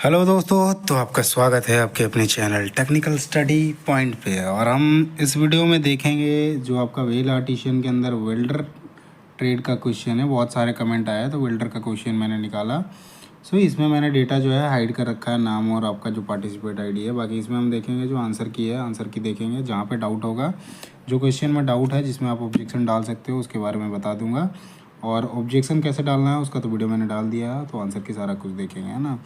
Hello दोस्तों, तो आपका स्वागत है आपके अपने चैनल टेक्निकल स्टडी पॉइंट पे। और हम इस वीडियो में देखेंगे जो आपका व्हील आर्टिशियन के अंदर वेल्डर ट्रेड का क्वेश्चन है। बहुत सारे कमेंट आए तो वेल्डर का क्वेश्चन मैंने निकाला। इसमें मैंने डेटा जो है हाइड कर रखा है, नाम और आपका जो पार्टिसिपेट आईडी है। बाकी इसमें हम देखेंगे जो आंसर की है, आंसर की देखेंगे। जहाँ पे डाउट होगा, जो क्वेश्चन में डाउट है जिसमें आप ऑब्जेक्शन डाल सकते हो, उसके बारे में बता दूंगा। और ऑब्जेक्शन कैसे डालना है उसका तो वीडियो मैंने डाल दिया है, तो आंसर की सारा कुछ देखेंगे, है ना।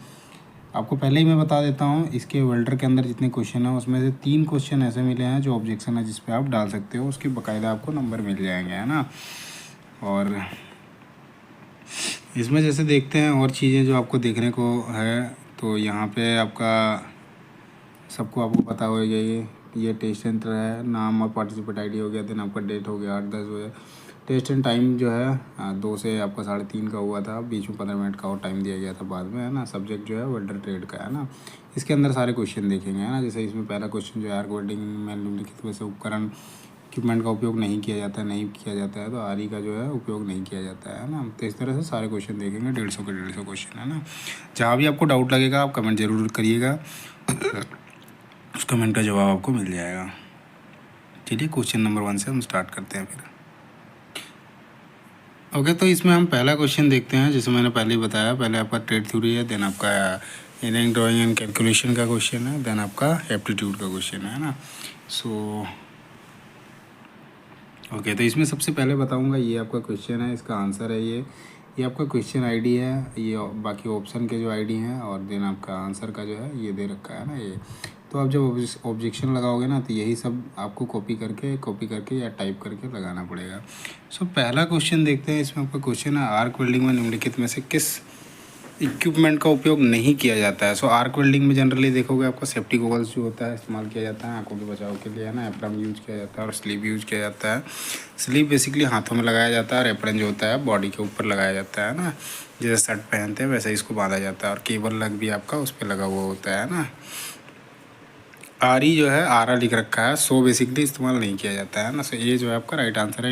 आपको पहले ही मैं बता देता हूँ, इसके वेल्डर के अंदर जितने क्वेश्चन हैं उसमें से 3 क्वेश्चन ऐसे मिले हैं जो ऑब्जेक्शन है जिस पे आप डाल सकते हो, उसके बाकायदा आपको नंबर मिल जाएंगे, है ना। और इसमें जैसे देखते हैं और चीज़ें जो आपको देखने को है, तो यहाँ पे आपका सबको आपको पता होगा ये टेस्ट सेंटर है, नाम और पार्टिसिपेट आईडी हो गया, दिन आपका डेट हो गया 8-10 हो गया। टेस्ट एंड टाइम जो है 2 से आपका 3:30 का हुआ था, बीच में 15 मिनट का और टाइम दिया गया था बाद में, है ना। सब्जेक्ट जो है वेल्डर ट्रेड का है ना। इसके अंदर सारे क्वेश्चन देखेंगे, है ना। जैसे इसमें पहला क्वेश्चन जो है आर्क वेल्डिंग में निम्नलिखित में से उपकरण इक्विपमेंट का उपयोग नहीं किया जाता है, तो आरी का जो है उपयोग नहीं किया जाता है ना। तो इस तरह से सारे क्वेश्चन देखेंगे, 150 के 150 क्वेश्चन, है ना। जहाँ भी आपको डाउट लगेगा आप कमेंट जरूर करिएगा, उस कमेंट का जवाब आपको मिल जाएगा। चलिए क्वेश्चन नंबर 1 से हम स्टार्ट करते हैं फिर। ओके, तो इसमें हम पहला क्वेश्चन देखते हैं। जैसे मैंने पहले ही बताया, पहले आपका ट्रेड थ्योरी है, देन आपका इंजीनियरिंग ड्राइंग एंड कैलकुलेशन का क्वेश्चन है, देन आपका एप्टीट्यूड का क्वेश्चन है ना। ओके, तो इसमें सबसे पहले बताऊंगा ये आपका क्वेश्चन है, इसका आंसर है ये आपका क्वेश्चन आईडी है, ये बाकी ऑप्शन के जो आईडी हैं, और देन आपका आंसर का जो है ये दे रखा है ना ये। तो आप जब ऑब्जेक्शन लगाओगे ना, तो यही सब आपको कॉपी करके या टाइप करके लगाना पड़ेगा। पहला क्वेश्चन देखते हैं। इसमें आपका क्वेश्चन है आर्क वेल्डिंग में निम्नलिखित में से किस इक्विपमेंट का उपयोग नहीं किया जाता है। आर्क वेल्डिंग में जनरली देखोगे आपका सेफ्टी गॉगल्स जो होता है इस्तेमाल किया जाता है आंखों के बचाव के लिए, है ना। एप्रन यूज़ किया जाता है और स्लीव यूज़ किया जाता है। स्लीव बेसिकली हाथों में लगाया जाता है और एप्रन जो होता है बॉडी के ऊपर लगाया जाता है ना। जैसे शर्ट पहनते हैं वैसे इसको बांधा जाता है, और केबल लग भी आपका उस पर लगा हुआ होता है ना। आरी जो है आरा लिख रखा है, बेसिकली इस्तेमाल नहीं किया जाता है ना। ये जो है आपका राइट आंसर है।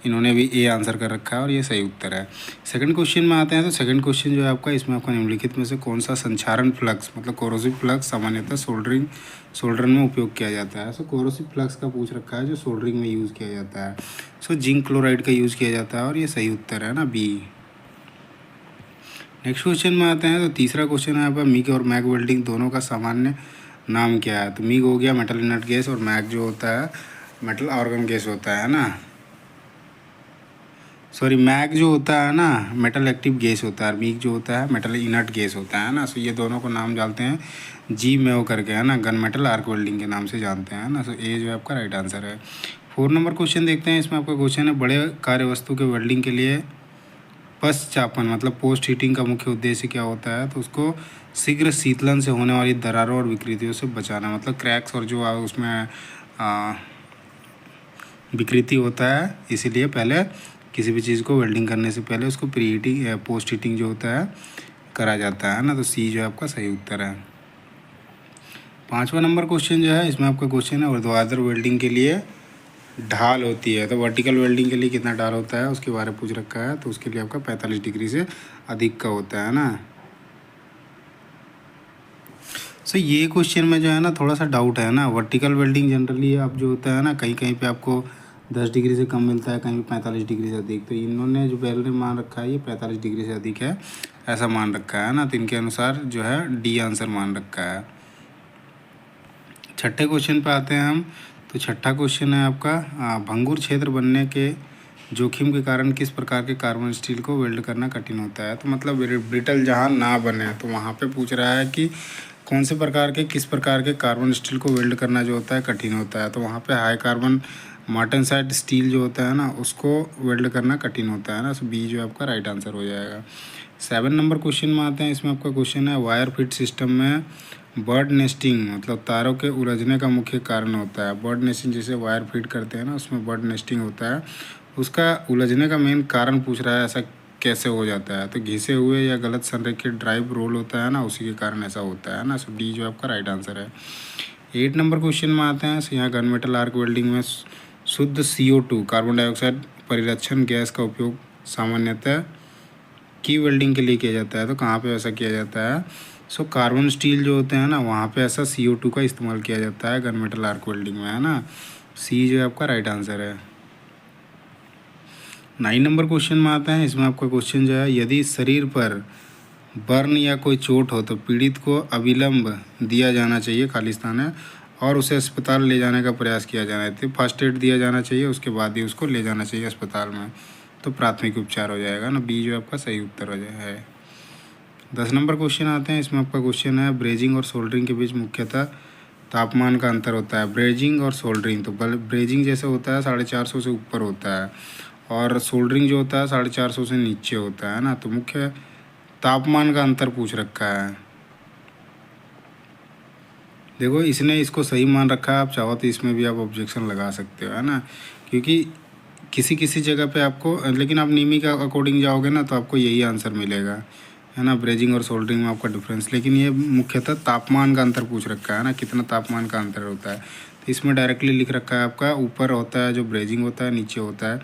इन्होंने भी ए आंसर कर रखा है और ये सही उत्तर है। सेकंड क्वेश्चन में आते हैं। तो सेकंड क्वेश्चन जो है आपका, इसमें आपका निम्नलिखित में से कौन सा संक्षारण फ्लक्स मतलब कोरोसिव फ्लक्स सामान्यतः सोल्डरिंग में उपयोग किया जाता है। कोरोसिव फ्लक्स का पूछ रखा है जो सोल्डरिंग में यूज़ किया जाता है। जिंक क्लोराइड का यूज़ किया जाता है और ये सही उत्तर है ना, बी। नेक्स्ट क्वेश्चन में आते हैं। तो तीसरा क्वेश्चन है आपका, मिग और मैग वेल्डिंग दोनों का सामान्य नाम क्या है। तो मिग हो गया मेटल इनर्ट गैस, और मैग जो होता है मेटल ऑर्गन गैस होता है ना। मैग जो होता है ना मेटल एक्टिव गैस होता है, और मिग जो होता है मेटल इनर्ट गैस होता है ना। ये दोनों को नाम जानते हैं GMAO करके, है ना। गन मेटल आर्क वेल्डिंग के नाम से जानते हैं ना। ए जो है आपका राइट आंसर है। 4 नंबर क्वेश्चन देखते हैं। इसमें आपका क्वेश्चन है, बड़े कार्य वस्तु के वेल्डिंग के लिए पश्चापन मतलब पोस्ट हीटिंग का मुख्य उद्देश्य क्या होता है। तो उसको शीघ्र शीतलन से होने वाली दरारों और विकृतियों से बचाना, मतलब क्रैक्स और जो उसमें विकृति होता है, इसीलिए पहले किसी भी चीज़ को वेल्डिंग करने से पहले उसको प्री हीटिंग या पोस्ट हीटिंग जो होता है करा जाता है ना। तो सी जो है आपका सही उत्तर है। 5वां नंबर क्वेश्चन जो है, इसमें आपका क्वेश्चन है ऊर्ध्वाधर वेल्डिंग के लिए ढाल होती है। तो वर्टिकल वेल्डिंग के लिए कितना ढाल होता है उसके बारे में पूछ रखा है। तो उसके लिए आपका 45 डिग्री से अधिक का होता है ना। ये क्वेश्चन में जो है ना थोड़ा सा डाउट है ना। वर्टिकल वेल्डिंग जनरली आप जो होता है ना, कहीं कहीं पे आपको 10 डिग्री से कम मिलता है, कहीं 45 डिग्री से अधिक। तो इन्होंने जो वैल्यू मान रखा है ये 45 डिग्री से अधिक है, ऐसा मान रखा है ना। तो इनके अनुसार जो है डी आंसर मान रखा है। छठे क्वेश्चन पे आते हैं हम। तो छठा क्वेश्चन है आपका, भंगुर क्षेत्र बनने के जोखिम के कारण किस प्रकार के कार्बन स्टील को वेल्ड करना कठिन होता है। तो मतलब ब्रिटल जहाँ ना बने, तो वहाँ पे पूछ रहा है कि कौन से प्रकार के किस प्रकार के कार्बन स्टील को वेल्ड करना जो होता है कठिन होता है। तो वहाँ पे हाई कार्बन मार्टेनसाइट स्टील जो होता है ना, उसको वेल्ड करना कठिन होता है ना। बी जो आपका राइट आंसर हो जाएगा। 7 नंबर क्वेश्चन में आते हैं। इसमें आपका क्वेश्चन है, वायर फिट सिस्टम में बर्ड नेस्टिंग मतलब तारों के उलझने का मुख्य कारण होता है। बर्ड नेस्टिंग जैसे वायर फीड करते हैं ना, उसमें बर्ड नेस्टिंग होता है, उसका उलझने का मेन कारण पूछ रहा है, ऐसा कैसे हो जाता है। तो घिसे हुए या गलत संरेखित ड्राइव रोल होता है ना, उसी के कारण ऐसा होता है ना। डी जो आपका राइट आंसर है। 8 नंबर क्वेश्चन में आते हैं। यहाँ गन मेटल आर्क वेल्डिंग में शुद्ध CO2 कार्बन डाइऑक्साइड परिरक्षण गैस का उपयोग सामान्यतः की वेल्डिंग के लिए किया जाता है। तो कहाँ पे ऐसा किया जाता है, सो कार्बन स्टील जो होते हैं ना, वहाँ पे ऐसा CO2 का इस्तेमाल किया जाता है गन मेटल आर्क वेल्डिंग में, है ना। सी जो है आपका राइट आंसर है। 9 नंबर क्वेश्चन में आते हैं। इसमें आपका क्वेश्चन जो है, यदि शरीर पर बर्न या कोई चोट हो तो पीड़ित को अविलंब दिया जाना चाहिए, खालिस्तान है, और उसे अस्पताल ले जाने का प्रयास किया जाना चाहिए। फर्स्ट एड दिया जाना चाहिए, उसके बाद ही उसको ले जाना चाहिए अस्पताल में, तो प्राथमिक उपचार हो जाएगा ना। बी जो आपका सही उत्तर हो जाए है। 10 नंबर क्वेश्चन आते हैं। इसमें आपका क्वेश्चन है, ब्रेजिंग और सोल्डरिंग के बीच मुख्यतः तापमान का अंतर होता है। ब्रेजिंग और सोल्डरिंग, तो ब्रेजिंग जैसे होता है 450 से ऊपर होता है, और सोल्डरिंग जो होता है 450 से नीचे होता है ना। तो मुख्य तापमान का अंतर पूछ रखा है। देखो, इसने इसको सही मान रखा है, आप चाहो तो इसमें भी आप ऑब्जेक्शन लगा सकते हो, है ना, क्योंकि किसी किसी जगह पे आपको, लेकिन आप नीमी का अकॉर्डिंग जाओगे ना तो आपको यही आंसर मिलेगा, है ना, ब्रेजिंग और सोल्डरिंग में आपका डिफरेंस। लेकिन ये मुख्यतः तापमान का अंतर पूछ रखा है ना, कितना तापमान का अंतर होता है। तो इसमें डायरेक्टली लिख रखा है आपका, ऊपर होता है जो ब्रेजिंग होता है, नीचे होता है।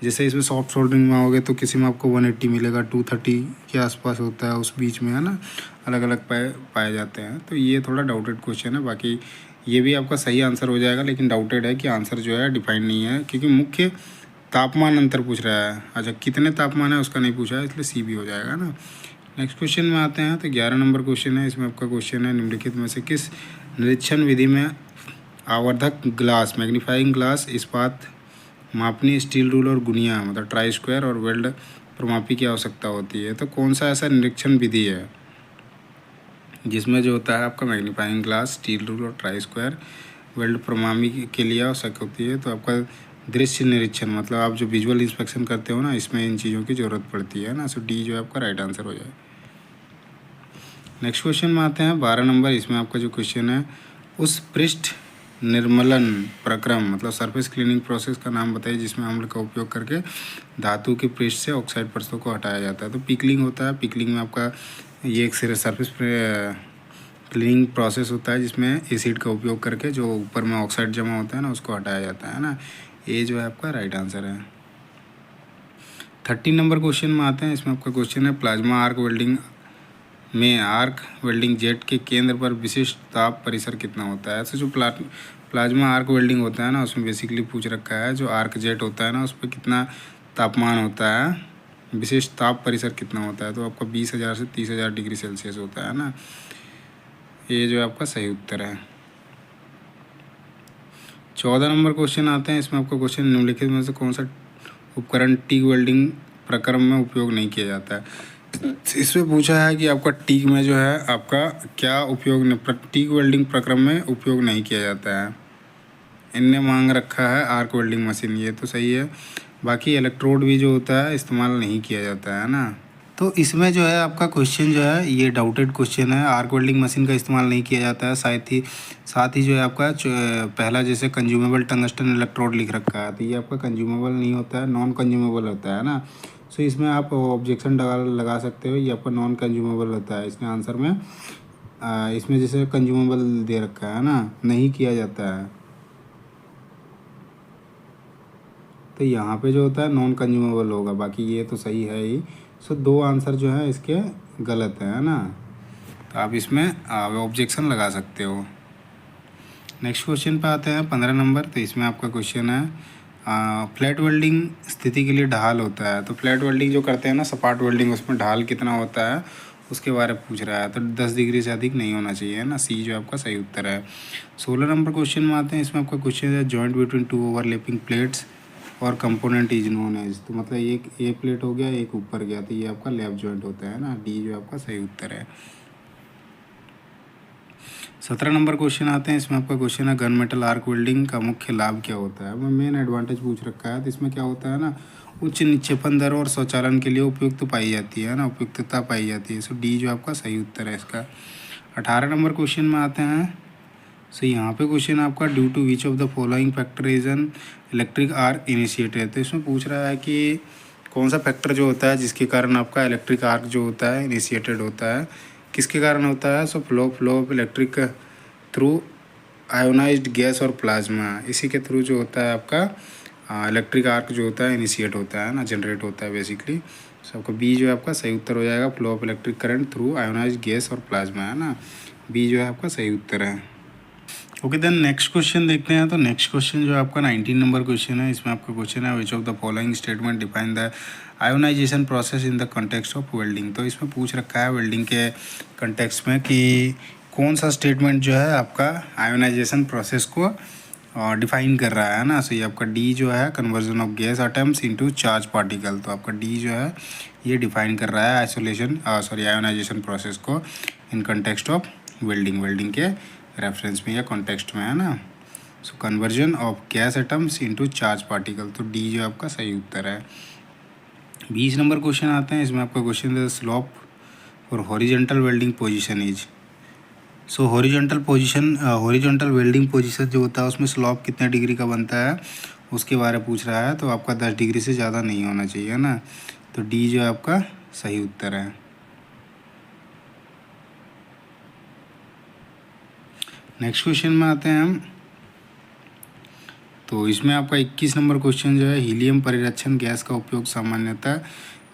जैसे इसमें सॉफ्ट सोल्डरिंग में आओगे तो किसी में आपको 180 मिलेगा, 230 के आसपास होता है, उस बीच में, है ना, अलग अलग पाए जाते हैं। तो ये थोड़ा डाउटेड क्वेश्चन है। बाकी ये भी आपका सही आंसर हो जाएगा, लेकिन डाउटेड है कि आंसर जो है डिफाइन नहीं है, क्योंकि मुख्य तापमान अंतर पूछ रहा है। अच्छा, कितने तापमान है उसका नहीं पूछा है, इसलिए सी भी हो जाएगा ना। नेक्स्ट क्वेश्चन में आते हैं। तो 11 नंबर क्वेश्चन है। इसमें आपका क्वेश्चन है, निम्नलिखित में से किस निरीक्षण विधि में आवर्धक ग्लास, मैग्नीफाइंग ग्लास, इस्पात मापनी, स्टील रूल और गुनिया, मतलब ट्राई स्क्वायर और वेल्ड प्रमापी की आवश्यकता होती है। तो कौन सा ऐसा निरीक्षण विधि है जिसमें जो होता है आपका मैग्नीफाइंग ग्लास, स्टील रूल और ट्राई स्क्वायर वेल्ड प्रमापी के लिए आवश्यक होती है। तो आपका दृश्य निरीक्षण, मतलब आप जो विजुअल इंस्पेक्शन करते हो ना, इसमें इन चीज़ों की ज़रूरत पड़ती है ना। सो डी जो है आपका राइट आंसर हो जाए। नेक्स्ट क्वेश्चन में आते हैं, 12 नंबर। इसमें आपका जो क्वेश्चन है, उस पृष्ठ निर्मलन प्रक्रम, मतलब सरफेस क्लीनिंग प्रोसेस का नाम बताइए जिसमें अम्ल का उपयोग करके धातु के पृष्ठ से ऑक्साइड परतों को हटाया जाता है। तो पिकलिंग होता है। पिकलिंग में आपका ये एक सरफेस क्लीनिंग प्रोसेस होता है जिसमें एसिड का उपयोग करके जो ऊपर में ऑक्साइड जमा होता है ना, उसको हटाया जाता है ना। ये जो है आपका राइट आंसर है। 13 नंबर क्वेश्चन में आते हैं। इसमें आपका क्वेश्चन है, प्लाज्मा आर्क वेल्डिंग में आर्क वेल्डिंग जेट के केंद्र पर विशिष्ट ताप परिसर कितना होता है। ऐसे जो प्लाज्मा आर्क वेल्डिंग होता है ना, उसमें बेसिकली पूछ रखा है जो आर्क जेट होता है ना, उस पर कितना तापमान होता है, विशिष्ट ताप परिसर कितना होता है। तो आपका 20,000 से 30,000 डिग्री सेल्सियस होता है ना। ये जो आपका सही उत्तर है। 14 नंबर क्वेश्चन आते हैं। इसमें आपका क्वेश्चन, निम्नलिखित में से कौन सा उपकरण टीक वेल्डिंग प्रक्रम में उपयोग नहीं किया जाता है। इसमें पूछा है कि आपका टीक में जो है आपका क्या उपयोग, टीक वेल्डिंग प्रक्रम में उपयोग नहीं किया जाता है। इनने मांग रखा है आर्क वेल्डिंग मशीन, ये तो सही है। बाकी इलेक्ट्रोड भी जो होता है इस्तेमाल नहीं किया जाता है ना। तो इसमें जो है आपका क्वेश्चन जो है ये डाउटेड क्वेश्चन है। आर्क वेल्डिंग मशीन का इस्तेमाल नहीं किया जाता है। साथ ही जो है आपका पहला जैसे कंज्यूमेबल टंगस्टन इलेक्ट्रोड लिख रखा है, तो ये आपका कंज्यूमेबल नहीं होता है, नॉन कंज्यूमेबल होता है ना। सो इसमें आप ऑब्जेक्शन लगा सकते हो, ये आपका नॉन कंज्यूमेबल होता है। इसमें आंसर में इसमें जैसे कंज्यूमेबल दे रखा है ना, नहीं किया जाता है, तो यहाँ पे जो होता है नॉन कंज्यूमेबल होगा। बाकी ये तो सही है ही। सो 2 आंसर जो है इसके गलत है ना, तो आप इसमें ऑब्जेक्शन लगा सकते हो। नेक्स्ट क्वेश्चन पे आते हैं, 15 नंबर। तो इसमें आपका क्वेश्चन है, फ्लैट वेल्डिंग स्थिति के लिए ढाल होता है। तो फ्लैट वेल्डिंग जो करते हैं ना, सपाट वेल्डिंग, उसमें ढाल कितना होता है उसके बारे में पूछ रहा है। तो 10 डिग्री से अधिक नहीं होना चाहिए ना। सी जो आपका सही उत्तर है। 16 नंबर क्वेश्चन में आते हैं। इसमें आपका क्वेश्चन है, जॉइंट बिटवीन 2 ओवरलैपिंग प्लेट्स और कंपोनेंट इज नोन एज। तो मतलब एक ए प्लेट हो गया, एक ऊपर गया, तो ये आपका लैप जॉइंट होता है ना। डी जो आपका सही उत्तर है। 17 नंबर क्वेश्चन आते हैं। इसमें आपका क्वेश्चन है, गन मेटल आर्क वेल्डिंग का मुख्य लाभ क्या होता है। मेन एडवांटेज पूछ रखा है। तो इसमें क्या होता है ना, उच्च निक्षेपण दर और स्वचालन के लिए उपयुक्त पाई जाती है ना, उपयुक्तता पाई जाती है। सो डी जो आपका सही उत्तर है इसका। 18 नंबर क्वेश्चन में आते हैं। सो यहाँ पे क्वेश्चन आपका, due to which of the following factor is an electric arc initiated. तो इसमें पूछ रहा है कि कौन सा फैक्टर जो होता है जिसके कारण आपका इलेक्ट्रिक आर्क जो होता है इनिशिएटेड होता है, किसके कारण होता है। So flow of electric through ionised gas और प्लाज्मा, इसी के थ्रू जो होता है आपका इलेक्ट्रिक आर्क जो होता है इनिशिएट होता है ना, जनरेट होता है बेसिकली। सो आपका बी जो है आपका सही उत्तर हो जाएगा, flow of electric current through ionised gas और प्लाज्मा, है ना। बी जो है आपका सही उत्तर है। ओके देन नेक्स्ट क्वेश्चन देखते हैं। तो नेक्स्ट क्वेश्चन जो आपका 19 नंबर क्वेश्चन है, इसमें आपका क्वेश्चन है which of the following statement define the ionisation process in the context of welding. तो इसमें पूछ रखा है वेल्डिंग के कंटेक्स्ट में कि कौन सा स्टेटमेंट जो है आपका आयोनाइजेशन प्रोसेस को डिफाइन कर रहा है ना। सो ये आपका डी जो है conversion of gas atoms into charge particle. तो आपका डी जो है ये डिफाइन कर रहा है आयोनाइजेशन प्रोसेस को इन कंटेक्स्ट ऑफ वेल्डिंग के रेफरेंस में या कॉन्टेक्स्ट में, है ना। So conversion of gas atoms into charge particle, तो डी जो आपका सही उत्तर है। 20 नंबर क्वेश्चन आते हैं। इसमें आपका क्वेश्चन है slope for horizontal welding position is. So horizontal welding position जो होता है उसमें स्लोप कितने डिग्री का बनता है उसके बारे में पूछ रहा है। तो आपका 10 डिग्री से ज़्यादा नहीं होना चाहिए ना। तो डी जो है आपका सही उत्तर है। नेक्स्ट क्वेश्चन में आते हैं हम। तो इसमें आपका 21 नंबर क्वेश्चन जो है हीलियम परिरक्षण गैस का उपयोग सामान्यतः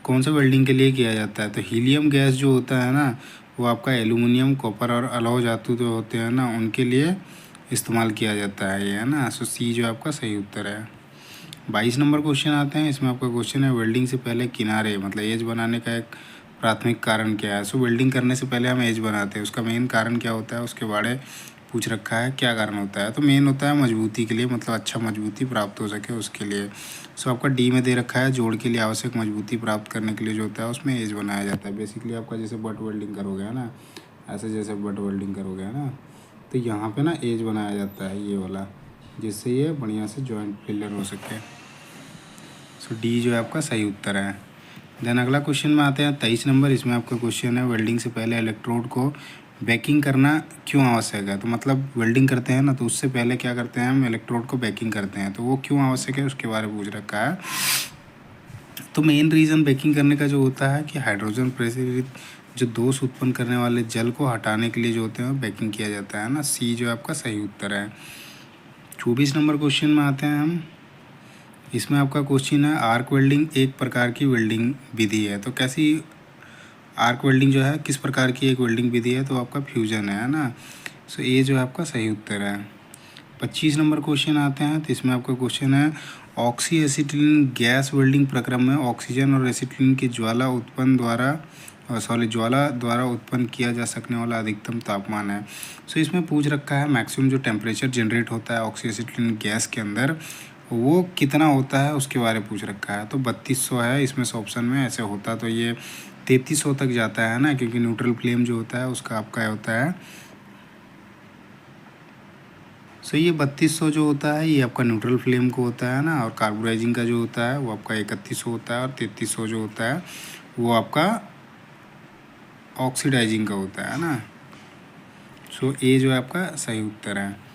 कौन सा वेल्डिंग के लिए किया जाता है। तो हीलियम गैस जो होता है ना वो आपका एल्यूमिनियम, कॉपर और अलॉय धातु जो होते हैं ना उनके लिए इस्तेमाल किया जाता है, ये है ना। सो सी जो आपका सही उत्तर है। 22 नंबर क्वेश्चन आते हैं। इसमें आपका क्वेश्चन है वेल्डिंग से पहले किनारे मतलब एज बनाने का एक प्राथमिक कारण क्या है। सो वेल्डिंग करने से पहले हम एज बनाते हैं, उसका मेन कारण क्या होता है उसके बारे पूछ रखा है, क्या कारण होता है। तो मेन होता है मजबूती के लिए, मतलब अच्छा मजबूती प्राप्त हो सके उसके लिए। सो आपका डी में दे रखा है जोड़ के लिए आवश्यक मजबूती प्राप्त करने के लिए जो होता है उसमें एज बनाया जाता है। बेसिकली आपका जैसे बट वेल्डिंग करोगे, है ना, ऐसे जैसे बट वेल्डिंग करोगे, है ना, तो यहाँ पे ना एज बनाया जाता है ये वाला, जिससे ये बढ़िया से जॉइंट फेलियर हो सके। सो डी जो है आपका सही उत्तर है। देन अगला क्वेश्चन में आते हैं 23 नंबर। इसमें आपका क्वेश्चन है वेल्डिंग से पहले इलेक्ट्रोड को बेकिंग करना क्यों आवश्यक है। तो मतलब वेल्डिंग करते हैं ना तो उससे पहले क्या करते हैं हम इलेक्ट्रोड को बेकिंग करते हैं, तो वो क्यों आवश्यक है उसके बारे में पूछ रखा है। तो मेन रीज़न बेकिंग करने का जो होता है कि हाइड्रोजन प्रेरित जो दोष उत्पन्न करने वाले जल को हटाने के लिए जो होते हैं बेकिंग किया जाता है ना। सी जो आपका सही उत्तर है। 24 नंबर क्वेश्चन में आते हैं हम। इसमें आपका क्वेश्चन है आर्क वेल्डिंग एक प्रकार की वेल्डिंग विधि है। तो कैसी आर्क वेल्डिंग जो है किस प्रकार की एक वेल्डिंग विधि है। तो आपका फ्यूजन है ना। सो ये जो है आपका सही उत्तर है। 25 नंबर क्वेश्चन आते हैं। तो इसमें आपका क्वेश्चन है ऑक्सी एसिटिलीन गैस वेल्डिंग प्रक्रम में ऑक्सीजन और एसिटिलीन की ज्वाला द्वारा उत्पन्न किया जा सकने वाला अधिकतम तापमान है। सो इसमें पूछ रखा है मैक्सिमम जो टेम्परेचर जनरेट होता है ऑक्सी एसिटिलीन गैस के अंदर वो कितना होता है उसके बारे में पूछ रखा है। तो 3200 है इसमें से ऑप्शन में, ऐसे होता तो ये 3300 तक जाता है ना, क्योंकि न्यूट्रल फ्लेम जो होता है उसका आपका होता है। सो ये 3200 जो होता है ये आपका न्यूट्रल फ्लेम को होता है ना, और कार्बोराइजिंग का जो होता है वो आपका 3100 होता है, और 3300 जो होता है वो आपका ऑक्सीडाइजिंग का होता है ना। सो ए जो है आपका सही उत्तर है।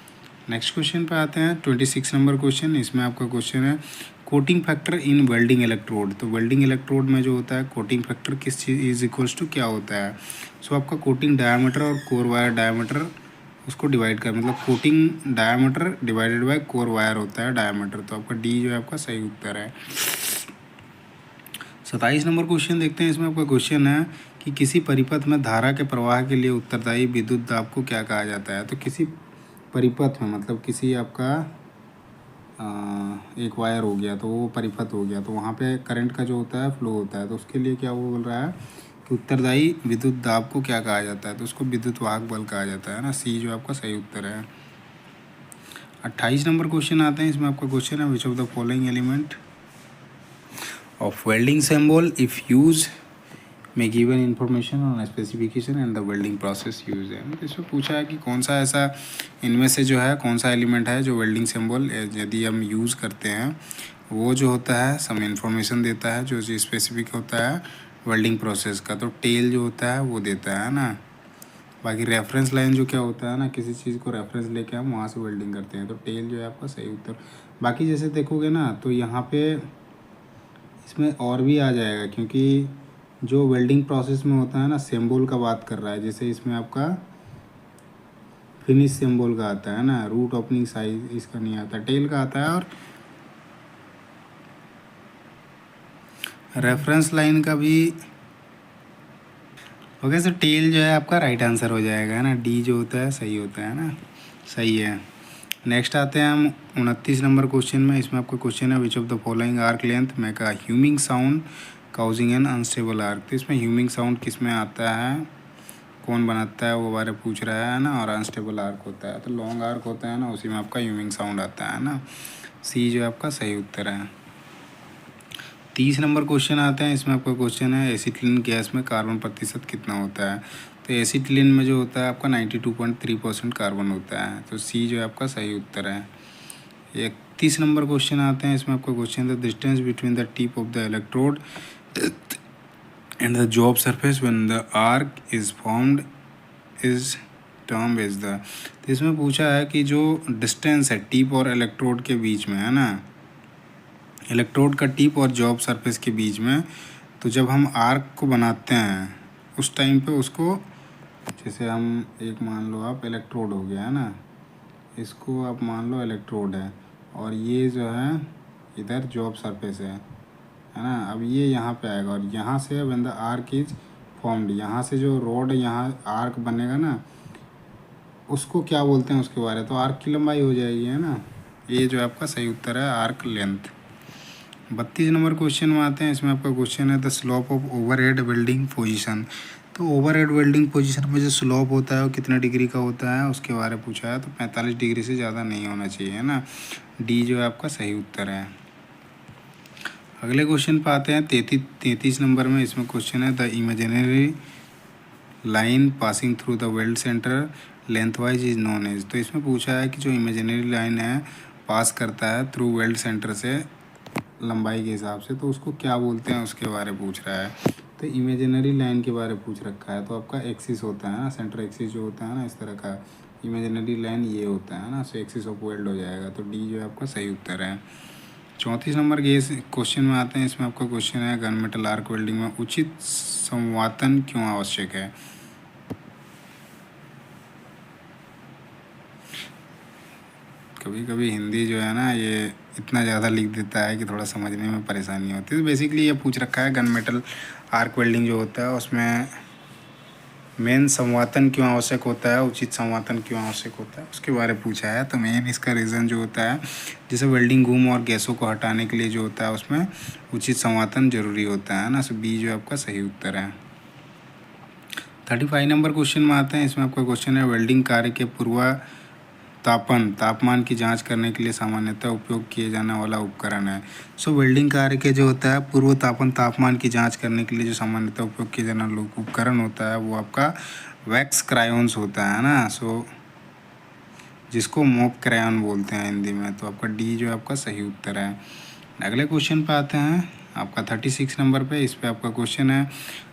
नेक्स्ट क्वेश्चन पे आते हैं 26 नंबर क्वेश्चन। इसमें आपका क्वेश्चन है coating factor in welding electrode. तो वेल्डिंग इलेक्ट्रोड में जो होता है कोटिंग फैक्टर किस चीज़ इज इक्वल्स टू क्या होता है। सो आपका कोटिंग डायामीटर और कोर वायर डायामीटर उसको डिवाइड कर, मतलब coating diameter divided by core wire होता है डायामीटर। तो आपका डी जो है आपका सही उत्तर है। 27 नंबर क्वेश्चन देखते हैं। इसमें आपका क्वेश्चन है कि किसी परिपथ में धारा के प्रवाह के लिए उत्तरदायी विद्युत दाब को क्या कहा जाता है। तो किसी परिपथ में मतलब किसी आपका एक वायर हो गया तो वो परिपथ हो गया, तो वहाँ पे करंट का जो होता है फ्लो होता है, तो उसके लिए क्या वो बोल रहा है कि उत्तरदायी विद्युत दाब को क्या कहा जाता है। तो उसको विद्युत वाहक बल कहा जाता है ना। सी जो आपका सही उत्तर है। 28 नंबर क्वेश्चन आते हैं। इसमें आपका क्वेश्चन है which of the following element of welding symbol if use में given information on specification and the welding process use है। तो इसमें पूछा है कि कौन सा ऐसा इनमें से जो है कौन सा एलिमेंट है जो वेल्डिंग सिंबल यदि हम यूज़ करते हैं वो जो होता है सम इन्फॉर्मेशन देता है जो स्पेसिफिक होता है वेल्डिंग प्रोसेस का। तो टेल जो होता है वो देता है ना। बाकी रेफरेंस लाइन जो क्या होता है ना, किसी चीज़ को रेफरेंस लेके हम वहाँ से वेल्डिंग करते हैं, तो टेल जो है आपका सही उत्तर। बाकी जैसे देखोगे ना तो यहाँ पे इसमें और भी आ जाएगा, क्योंकि जो वेल्डिंग प्रोसेस में होता है ना सिंबल का बात कर रहा है। जैसे इसमें आपका फिनिश सिंबल का आता है ना, रूट ओपनिंग साइज इसका नहीं आता, टेल का आता है। रेफरेंस लाइन का भी ओके। सो टेल जो है आपका राइट आंसर हो जाएगा, है ना। डी जो होता है सही होता है ना, सही है। नेक्स्ट आते हैं हम 29 नंबर क्वेश्चन में। इसमें आपका क्वेश्चन है which of the following arc length make a humming sound causing N unstable arc. तो इसमें ह्यूमिंग साउंड किस में आता है, कौन बनाता है, वो बारे पूछ रहा है ना। और अनस्टेबल आर्क होता है, तो लॉन्ग आर्क होता है ना, उसी में आपका ह्यूमिंग साउंड आता है ना। सी जो आपका सही उत्तर है। 30 नंबर क्वेश्चन आते हैं। इसमें आपका क्वेश्चन है एसिटिलीन गैस में कार्बन प्रतिशत कितना होता है। तो एसिटिलीन में जो होता है आपका 92.3% कार्बन होता है, तो सी जो है आपका सही उत्तर है। 31 नंबर क्वेश्चन आते हैं। इसमें आपका क्वेश्चन है distance between the tip of the electrode and the job surface when the arc is formed is term is the. तो इसमें पूछा है कि जो डिस्टेंस है टिप और इलेक्ट्रोड के बीच में, है ना, इलेक्ट्रोड का टिप और जॉब सरफेस के बीच में, तो जब हम आर्क को बनाते हैं उस टाइम पे उसको, जैसे हम एक मान लो आप इलेक्ट्रोड हो गया, है ना, इसको आप मान लो इलेक्ट्रोड है, और ये जो है इधर जॉब सरफेस है ना। अब ये यहाँ पे आएगा, और यहाँ से when the arc is formed, यहाँ से जो रोड यहाँ आर्क बनेगा ना, उसको क्या बोलते हैं उसके बारे, तो आर्क की लंबाई हो जाएगी, है ना। ये जो आपका सही उत्तर है, आर्क लेंथ। 32 नंबर क्वेश्चन में आते हैं। इसमें आपका क्वेश्चन है the slope of overhead welding position. तो ओवरहेड वेल्डिंग पोजीशन में जो स्लोप होता है वो कितने डिग्री का होता है, उसके बारे में पूछा है। तो 45 डिग्री से ज़्यादा नहीं होना चाहिए, है ना। डी जो है आपका सही उत्तर है। अगले क्वेश्चन पे आते हैं 33 नंबर में। इसमें क्वेश्चन है the imaginary line passing through the weld centre lengthwise is known as. तो इसमें पूछा है कि जो इमेजिनरी लाइन है पास करता है थ्रू वेल्ड सेंटर से लंबाई के हिसाब से, तो उसको क्या बोलते हैं उसके बारे में पूछ रहा है। तो इमेजिनरी लाइन के बारे में पूछ रखा है, तो आपका एक्सिस होता है ना, सेंटर एक्सिस जो होता है ना, इस तरह का इमेजिनरी लाइन ये होता है ना, सो एक्सिस ऑफ वेल्ड हो जाएगा। तो डी जो है आपका सही उत्तर है। 34 नंबर के क्वेश्चन में आते हैं। इसमें आपका क्वेश्चन है गन मेटल आर्क वेल्डिंग में उचित संवातन क्यों आवश्यक है। कभी कभी हिंदी जो है ना ये इतना ज़्यादा लिख देता है कि थोड़ा समझने में परेशानी होती है। तो बेसिकली ये पूछ रखा है गन मेटल आर्क वेल्डिंग जो होता है उसमें मेन संवातन क्यों आवश्यक होता है, उचित संवातन क्यों आवश्यक होता है, उसके बारे में पूछा है। तो मेन इसका रीज़न जो होता है, जैसे वेल्डिंग घूम और गैसों को हटाने के लिए जो होता है उसमें उचित संवातन जरूरी होता है ना। सो बी जो आपका सही उत्तर है। 35 नंबर क्वेश्चन में आते हैं। इसमें आपका क्वेश्चन है वेल्डिंग कार्य के तापमान की जांच करने के लिए सामान्यतः उपयोग किए जाने वाला उपकरण है। सो वेल्डिंग कार्य के जो होता है पूर्व तापमान की जांच करने के लिए जो सामान्यतः उपयोग किए जाने वाला उपकरण होता है वो आपका वैक्स क्रायॉन्स होता है ना। सो जिसको मोप क्रायॉन बोलते हैं हिंदी में। तो आपका डी जो आपका सही उत्तर है। अगले क्वेश्चन पे आते हैं आपका 36 नंबर पे। इस पे आपका क्वेश्चन है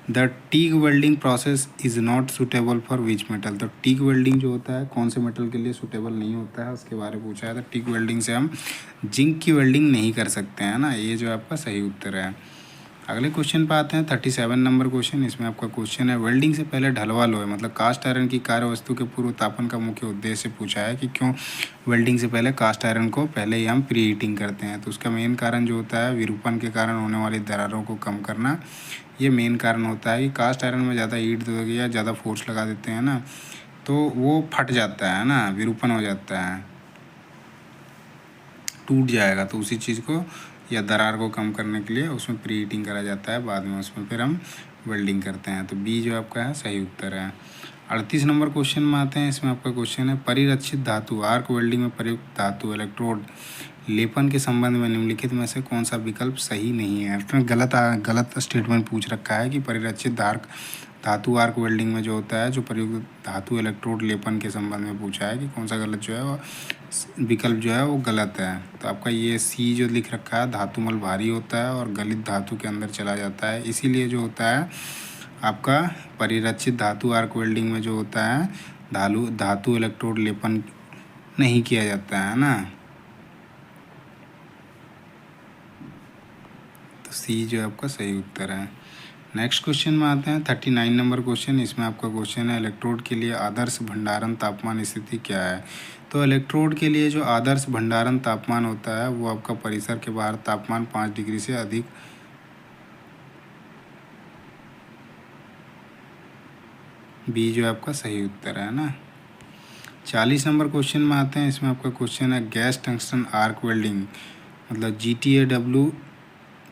the TIG welding process is not suitable for which metal. तो टीग वेल्डिंग जो होता है कौन से मेटल के लिए सुटेबल नहीं होता है, उसके बारे में पूछा है। तो टीग वेल्डिंग से हम जिंक की वेल्डिंग नहीं कर सकते हैं ना, ये जो आपका सही उत्तर है। अगले क्वेश्चन पे आते हैं 37 नंबर क्वेश्चन। इसमें आपका क्वेश्चन है वेल्डिंग से पहले ढलवा लोहे मतलब कास्ट आयरन की कार्य वस्तु के पूर्व तापन का मुख्य उद्देश्य पूछा है कि क्यों वेल्डिंग से पहले कास्ट आयरन को पहले ही हम प्री हीटिंग करते हैं। तो उसका मेन कारण जो होता है विरूपण के कारण होने वाली दरारों को कम करना, ये मेन कारण होता है कि कास्ट आयरन में ज़्यादा हीट दोगे या ज़्यादा फोर्स लगा देते हैं ना तो वो फट जाता है ना, विरूपण हो जाता है, टूट जाएगा। तो उसी चीज़ को या दरार को कम करने के लिए उसमें प्री हीटिंग करा जाता है, बाद में उसमें फिर हम वेल्डिंग करते हैं। तो बी जो आपका है सही उत्तर है। 38 नंबर क्वेश्चन में आते हैं। इसमें आपका क्वेश्चन है परिरक्षित धातु आर्क वेल्डिंग में प्रयुक्त धातु इलेक्ट्रोड लेपन के संबंध में निम्नलिखित में से कौन सा विकल्प सही नहीं है। इसमें गलत स्टेटमेंट पूछ रखा है कि परिरक्षित धातु आर्क वेल्डिंग में जो होता है जो प्रयुक्त धातु इलेक्ट्रोड लेपन के संबंध में पूछा है कि कौन सा गलत जो है वो विकल्प जो है वो गलत है। तो आपका ये सी जो लिख रखा है धातुमल भारी होता है और गलित धातु के अंदर चला जाता है, इसीलिए जो होता है आपका परिरक्षित धातु आर्क वेल्डिंग में जो होता है धातु इलेक्ट्रोड लेपन नहीं किया जाता है ना। तो सी जो आपका सही उत्तर है। नेक्स्ट क्वेश्चन में आते हैं 39 नंबर क्वेश्चन। इसमें आपका क्वेश्चन है इलेक्ट्रोड के लिए आदर्श भंडारण तापमान स्थिति क्या है। तो इलेक्ट्रोड के लिए जो आदर्श भंडारण तापमान होता है वो आपका परिसर के बाहर तापमान 5 डिग्री से अधिक बी जो आपका सही उत्तर है ना। 40 नंबर क्वेश्चन में आते हैं। इसमें आपका क्वेश्चन है गैस टंगस्टन आर्क वेल्डिंग मतलब GTAW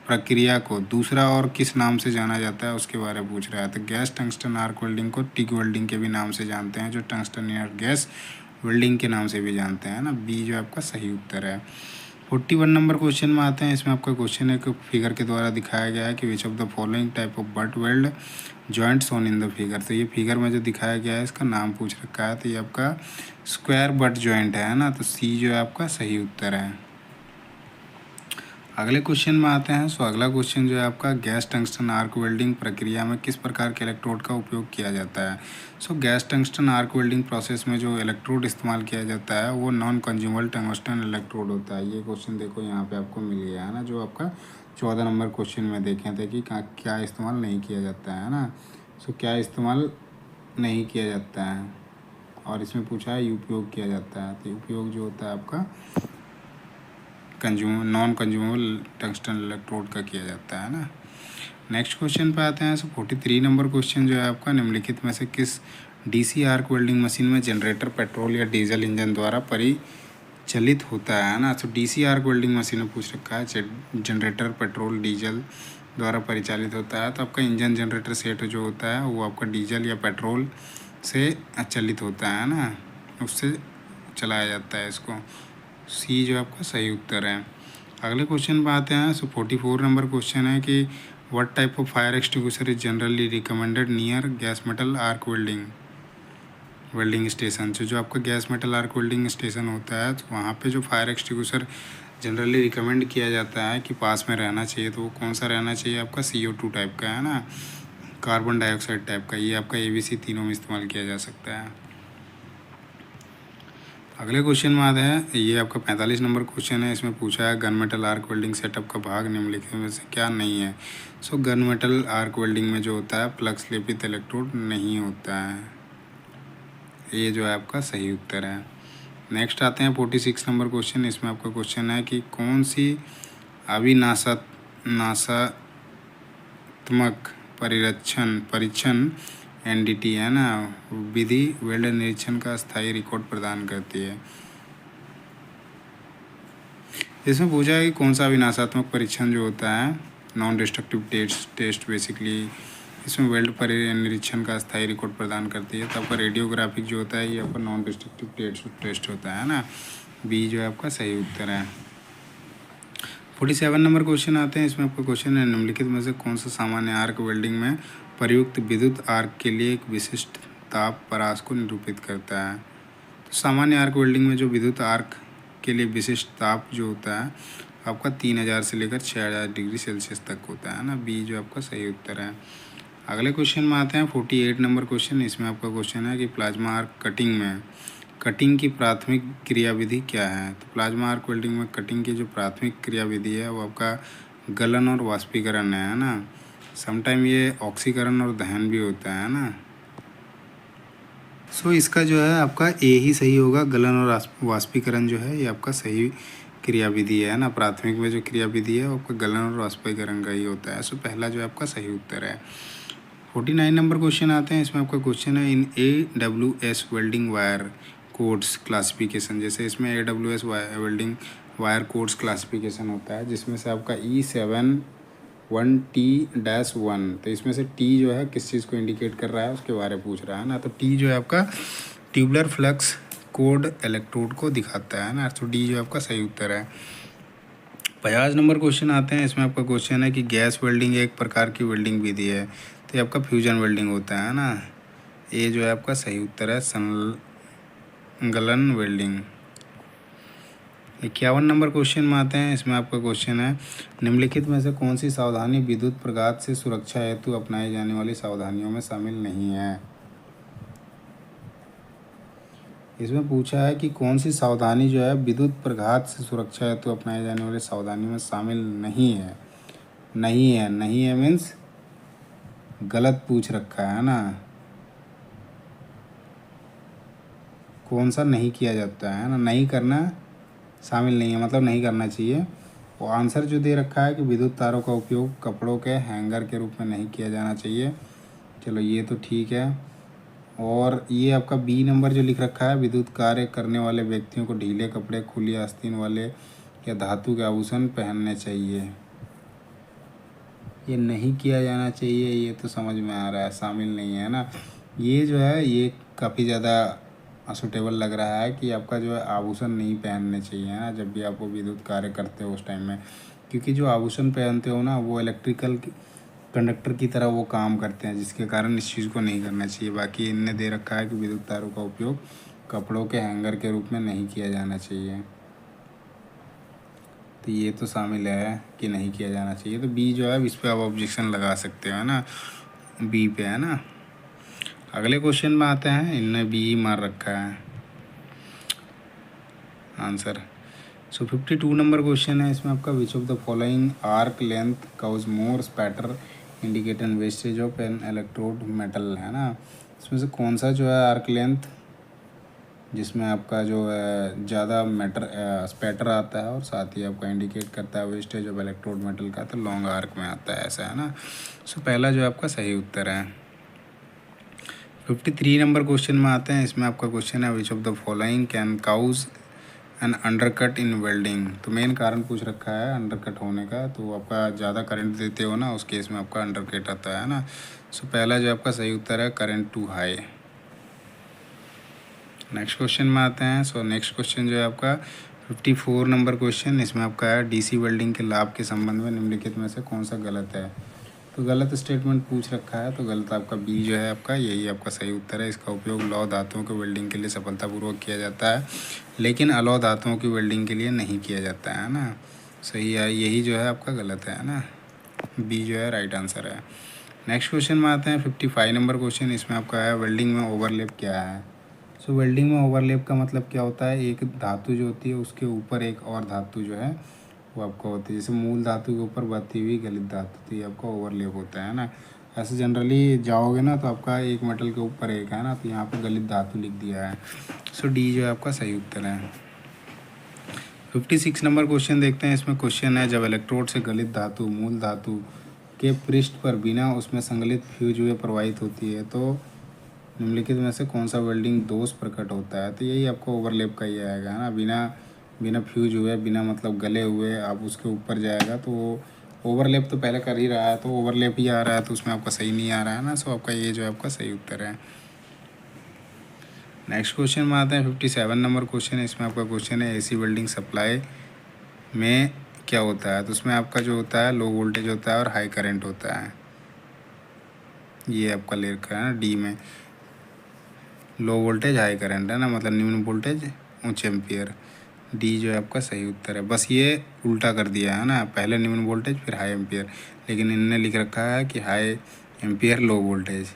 प्रक्रिया को दूसरा और किस नाम से जाना जाता है उसके बारे में पूछ रहा है। तो गैस टंगस्टन आर्क वेल्डिंग को टिक वेल्डिंग के भी नाम से जानते हैं, जो टंगस्टन या गैस वेल्डिंग के नाम से भी जानते हैं ना। बी जो आपका सही उत्तर है। 41 नंबर क्वेश्चन में आते हैं। इसमें आपका क्वेश्चन है कि फिगर के द्वारा दिखाया गया है कि विच of the following type of butt weld joints on in the figure. तो ये फिगर में जो दिखाया गया है इसका नाम पूछ रखा है। तो ये आपका स्क्वायर बट जॉइंट है ना। तो सी जो है आपका सही उत्तर है। अगले क्वेश्चन में आते हैं। अगला क्वेश्चन जो है आपका गैस टंगस्टन आर्क वेल्डिंग प्रक्रिया में किस प्रकार के इलेक्ट्रोड का उपयोग किया जाता है। Gas tungsten arc welding process में जो इलेक्ट्रोड इस्तेमाल किया जाता है वो नॉन कंज्यूमेबल टंगस्टन इलेक्ट्रोड होता है। ये क्वेश्चन देखो यहाँ पे आपको मिल गया है ना, जो आपका 14 नंबर क्वेश्चन में देखे थे कि क्या इस्तेमाल नहीं किया जाता है ना। क्या इस्तेमाल नहीं किया जाता है, और इसमें पूछा है उपयोग किया जाता है। तो उपयोग जो होता है आपका नॉन कंज्यूमेबल टंगस्टन इलेक्ट्रोड का किया जाता है ना। नेक्स्ट क्वेश्चन पे आते हैं। 43 नंबर क्वेश्चन जो है आपका निम्नलिखित में से किस DC आर्क वेल्डिंग मशीन में जनरेटर पेट्रोल या डीजल इंजन द्वारा परिचालित होता है ना। DC आर्क वेल्डिंग मशीन में पूछ रखा है जनरेटर पेट्रोल डीजल द्वारा परिचालित होता है। तो आपका इंजन जनरेटर सेट जो होता है वो आपका डीजल या पेट्रोल से चलित होता है ना, उससे चलाया जाता है इसको। सी जो आपका सही उत्तर है। अगले क्वेश्चन पे आते हैं। 44 नंबर क्वेश्चन है कि what type of fire extinguisher is generally recommended near gas metal arc welding station. जो आपका gas metal arc welding station होता है तो वहाँ पे जो फायर एक्सटिंग्विशर जनरली रिकमेंड किया जाता है कि पास में रहना चाहिए, तो वो कौन सा रहना चाहिए आपका CO2 टाइप का है ना, कार्बन डाइऑक्साइड टाइप का। ये आपका ABC तीनों में इस्तेमाल किया जा सकता है। अगले क्वेश्चन में आते हैं। ये आपका 45 नंबर क्वेश्चन है। इसमें पूछा है gun metal arc welding setup का भाग निम्नलिखित में से क्या नहीं है। गन मेटल आर्क वेल्डिंग में जो होता है फ्लक्स लेपित इलेक्ट्रोड नहीं होता है। ये जो है आपका सही उत्तर है। नेक्स्ट आते हैं 46 नंबर क्वेश्चन। इसमें आपका क्वेश्चन है कि कौन सी नासात्मक परीक्षण NDT है ना विधि वेल्ड निरीक्षण का स्थायी रिकॉर्ड प्रदान करती है। इसमें पूछा है कि कौन सा विनाशात्मक परीक्षण जो होता है नॉन डिस्ट्रक्टिव टेस्ट बेसिकली इसमें वेल्ड निरीक्षण का स्थायी रिकॉर्ड प्रदान करती है। तो आपका रेडियोग्राफिक जो होता है ये आपका नॉन डिस्ट्रक्टिव टेस्ट होता है ना। बी जो है आपका सही उत्तर है। 47 नंबर क्वेश्चन आते हैं। इसमें आपका क्वेश्चन है निम्नलिखित में से कौन सा सामान्य आर्क वेल्डिंग में प्रयुक्त विद्युत आर्क के लिए एक विशिष्ट ताप परास को निरूपित करता है। तो सामान्य आर्क वेल्डिंग में जो विद्युत आर्क के लिए विशिष्ट ताप जो होता है आपका 3000 से लेकर 6000 डिग्री सेल्सियस तक होता है ना। बी जो आपका सही उत्तर है। अगले क्वेश्चन में आते हैं 48 नंबर क्वेश्चन। इसमें आपका क्वेश्चन है कि प्लाज्मा आर्क कटिंग की प्राथमिक क्रियाविधि क्या है। तो प्लाज्मा आर्क वेल्डिंग में कटिंग की जो प्राथमिक क्रियाविधि है वो आपका गलन और वाष्पीकरण है ना। समटाइम ये ऑक्सीकरण और दहन भी होता है ना। इसका जो है आपका ए ही सही होगा। गलन और वाष्पीकरण जो है ये आपका सही क्रियाविधि है ना। प्राथमिक में जो क्रियाविधि है वो आपका गलन और वाष्पीकरण का ही होता है। पहला जो है आपका सही उत्तर है। 49 नंबर क्वेश्चन आते हैं। इसमें आपका क्वेश्चन है इन AWS welding wire codes classification. जैसे इसमें AWS welding wire codes classification होता है जिसमें से आपका E71T-1। तो इसमें से T जो है किस चीज़ को इंडिकेट कर रहा है उसके बारे में पूछ रहा है ना। तो T जो है आपका ट्यूबुलर फ्लक्स कोड इलेक्ट्रोड को दिखाता है ना। तो D जो आपका सही उत्तर है। 50 नंबर क्वेश्चन आते हैं। इसमें आपका क्वेश्चन है कि गैस वेल्डिंग एक प्रकार की वेल्डिंग विधि है। तो ये आपका फ्यूजन वेल्डिंग होता है ना। ये जो है आपका सही उत्तर है संलग्न वेल्डिंग। 51 नंबर क्वेश्चन में आते हैं। इसमें आपका क्वेश्चन है निम्नलिखित में से कौन सी सावधानी विद्युत प्रघात से सुरक्षा हेतु अपनाई जाने वाली सावधानियों में शामिल नहीं है। इसमें पूछा है कि कौन सी सावधानी जो है विद्युत प्रघात से सुरक्षा हेतु अपनाई जाने वाली सावधानियों में शामिल नहीं है मीन्स गलत पूछ रखा है ना। कौन सा नहीं किया जाता है ना, नहीं करना शामिल नहीं है मतलब नहीं करना चाहिए। और आंसर जो दे रखा है कि विद्युत तारों का उपयोग कपड़ों के हैंगर के रूप में नहीं किया जाना चाहिए। चलो ये तो ठीक है। और ये आपका बी नंबर जो लिख रखा है, विद्युत कार्य करने वाले व्यक्तियों को ढीले कपड़े, खुली आस्तीन वाले या धातु के आभूषण पहनने चाहिए। ये नहीं किया जाना चाहिए, ये तो समझ में आ रहा है, शामिल नहीं है ना। ये जो है ये काफ़ी ज़्यादा सूटेबल लग रहा है कि आपका जो है आभूषण नहीं पहनने चाहिए, है ना, जब भी आप वो विद्युत कार्य करते हो उस टाइम में, क्योंकि जो आभूषण पहनते हो ना वो इलेक्ट्रिकल कंडक्टर की तरह वो काम करते हैं, जिसके कारण इस चीज़ को नहीं करना चाहिए। बाकी इनने दे रखा है कि विद्युत तारों का उपयोग कपड़ों के हैंगर के रूप में नहीं किया जाना चाहिए, तो ये तो शामिल है कि नहीं किया जाना चाहिए। तो बी जो है इस पर आप ऑब्जेक्शन लगा सकते हो, है ना, बी पे, है ना। अगले क्वेश्चन में आते हैं, इनने बी ही मार रखा है आंसर। सो 52 नंबर क्वेश्चन है, इसमें आपका which of the following arc length cause more spatter indicate and wastage of an electrode metal, है ना। इसमें से कौन सा जो है आर्क लेंथ जिसमें आपका जो है ज़्यादा मैटर स्पैटर आता है और साथ ही आपका इंडिकेट करता है वेस्टेज ऑफ इलेक्ट्रोड मेटल का, तो लॉन्ग आर्क में आता है, ऐसा है ना। सो पहला जो आपका सही उत्तर है। 53 नंबर क्वेश्चन में आते हैं, इसमें आपका क्वेश्चन है which of the following can cause an undercut in welding. तो मेन कारण पूछ रखा है अंडरकट होने का, तो आपका ज़्यादा करंट देते हो ना उस केस में आपका अंडरकट आता है ना। सो पहला जो आपका सही उत्तर है current too high. Next question में आते हैं। सो नेक्स्ट क्वेश्चन जो है आपका 54 नंबर क्वेश्चन, इसमें आपका है डीसी वेल्डिंग के लाभ के संबंध में निम्नलिखित में से कौन सा गलत है। तो गलत स्टेटमेंट पूछ रखा है, तो गलत आपका बी जो है आपका, यही आपका सही उत्तर है। इसका उपयोग लौह धातुओं के वेल्डिंग के लिए सफलतापूर्वक किया जाता है, लेकिन अलौह धातुओं की वेल्डिंग के लिए नहीं किया जाता है ना। सही है, यही जो है आपका गलत है ना, बी जो है राइट आंसर है। नेक्स्ट क्वेश्चन में आते हैं 55 नंबर क्वेश्चन, इसमें आपका है वेल्डिंग में ओवरलैप क्या है। सो वेल्डिंग में ओवरलैप का मतलब क्या होता है, एक धातु जो होती है उसके ऊपर एक और धातु जो है वो आपका होती है, जैसे मूल धातु के ऊपर बहती हुई गलित धातु, तो ये आपका ओवरलैप होता है ना। ऐसे जनरली जाओगे ना तो आपका एक मेटल के ऊपर एक है ना, तो यहाँ पर गलित धातु लिख दिया है। सो डी जो है आपका सही उत्तर है। 56 नंबर क्वेश्चन देखते हैं, इसमें क्वेश्चन है जब इलेक्ट्रोड से गलित धातु मूल धातु के पृष्ठ पर बिना उसमें संगलित फ्यूज हुए प्रवाहित होती है, तो निम्नलिखित में से कौन सा वेल्डिंग दोष प्रकट होता है। तो यही आपको ओवरलैप का ही आएगा, है ना। बिना बिना फ्यूज हुए, बिना मतलब गले हुए आप उसके ऊपर जाएगा तो ओवरलैप तो पहले कर ही रहा है, तो ओवरलैप ही आ रहा है, तो उसमें आपका सही नहीं आ रहा है ना। सो आपका ये जो है आपका सही उत्तर है। नेक्स्ट क्वेश्चन में आते हैं 57 नंबर क्वेश्चन है, इसमें आपका क्वेश्चन है एसी वेल्डिंग सप्लाई में क्या होता है। तो उसमें आपका जो होता है लो वोल्टेज होता है और हाई करंट होता है, ये आपका ले रखा है ना डी में, लो वोल्टेज हाई करंट, है ना, मतलब निम्न वोल्टेज उच्च एम्पियर। डी जो है आपका सही उत्तर है। बस ये उल्टा कर दिया है ना, पहले निम्न वोल्टेज फिर हाई एम्पियर, लेकिन इनने लिख रखा है कि हाई एम्पियर लो वोल्टेज,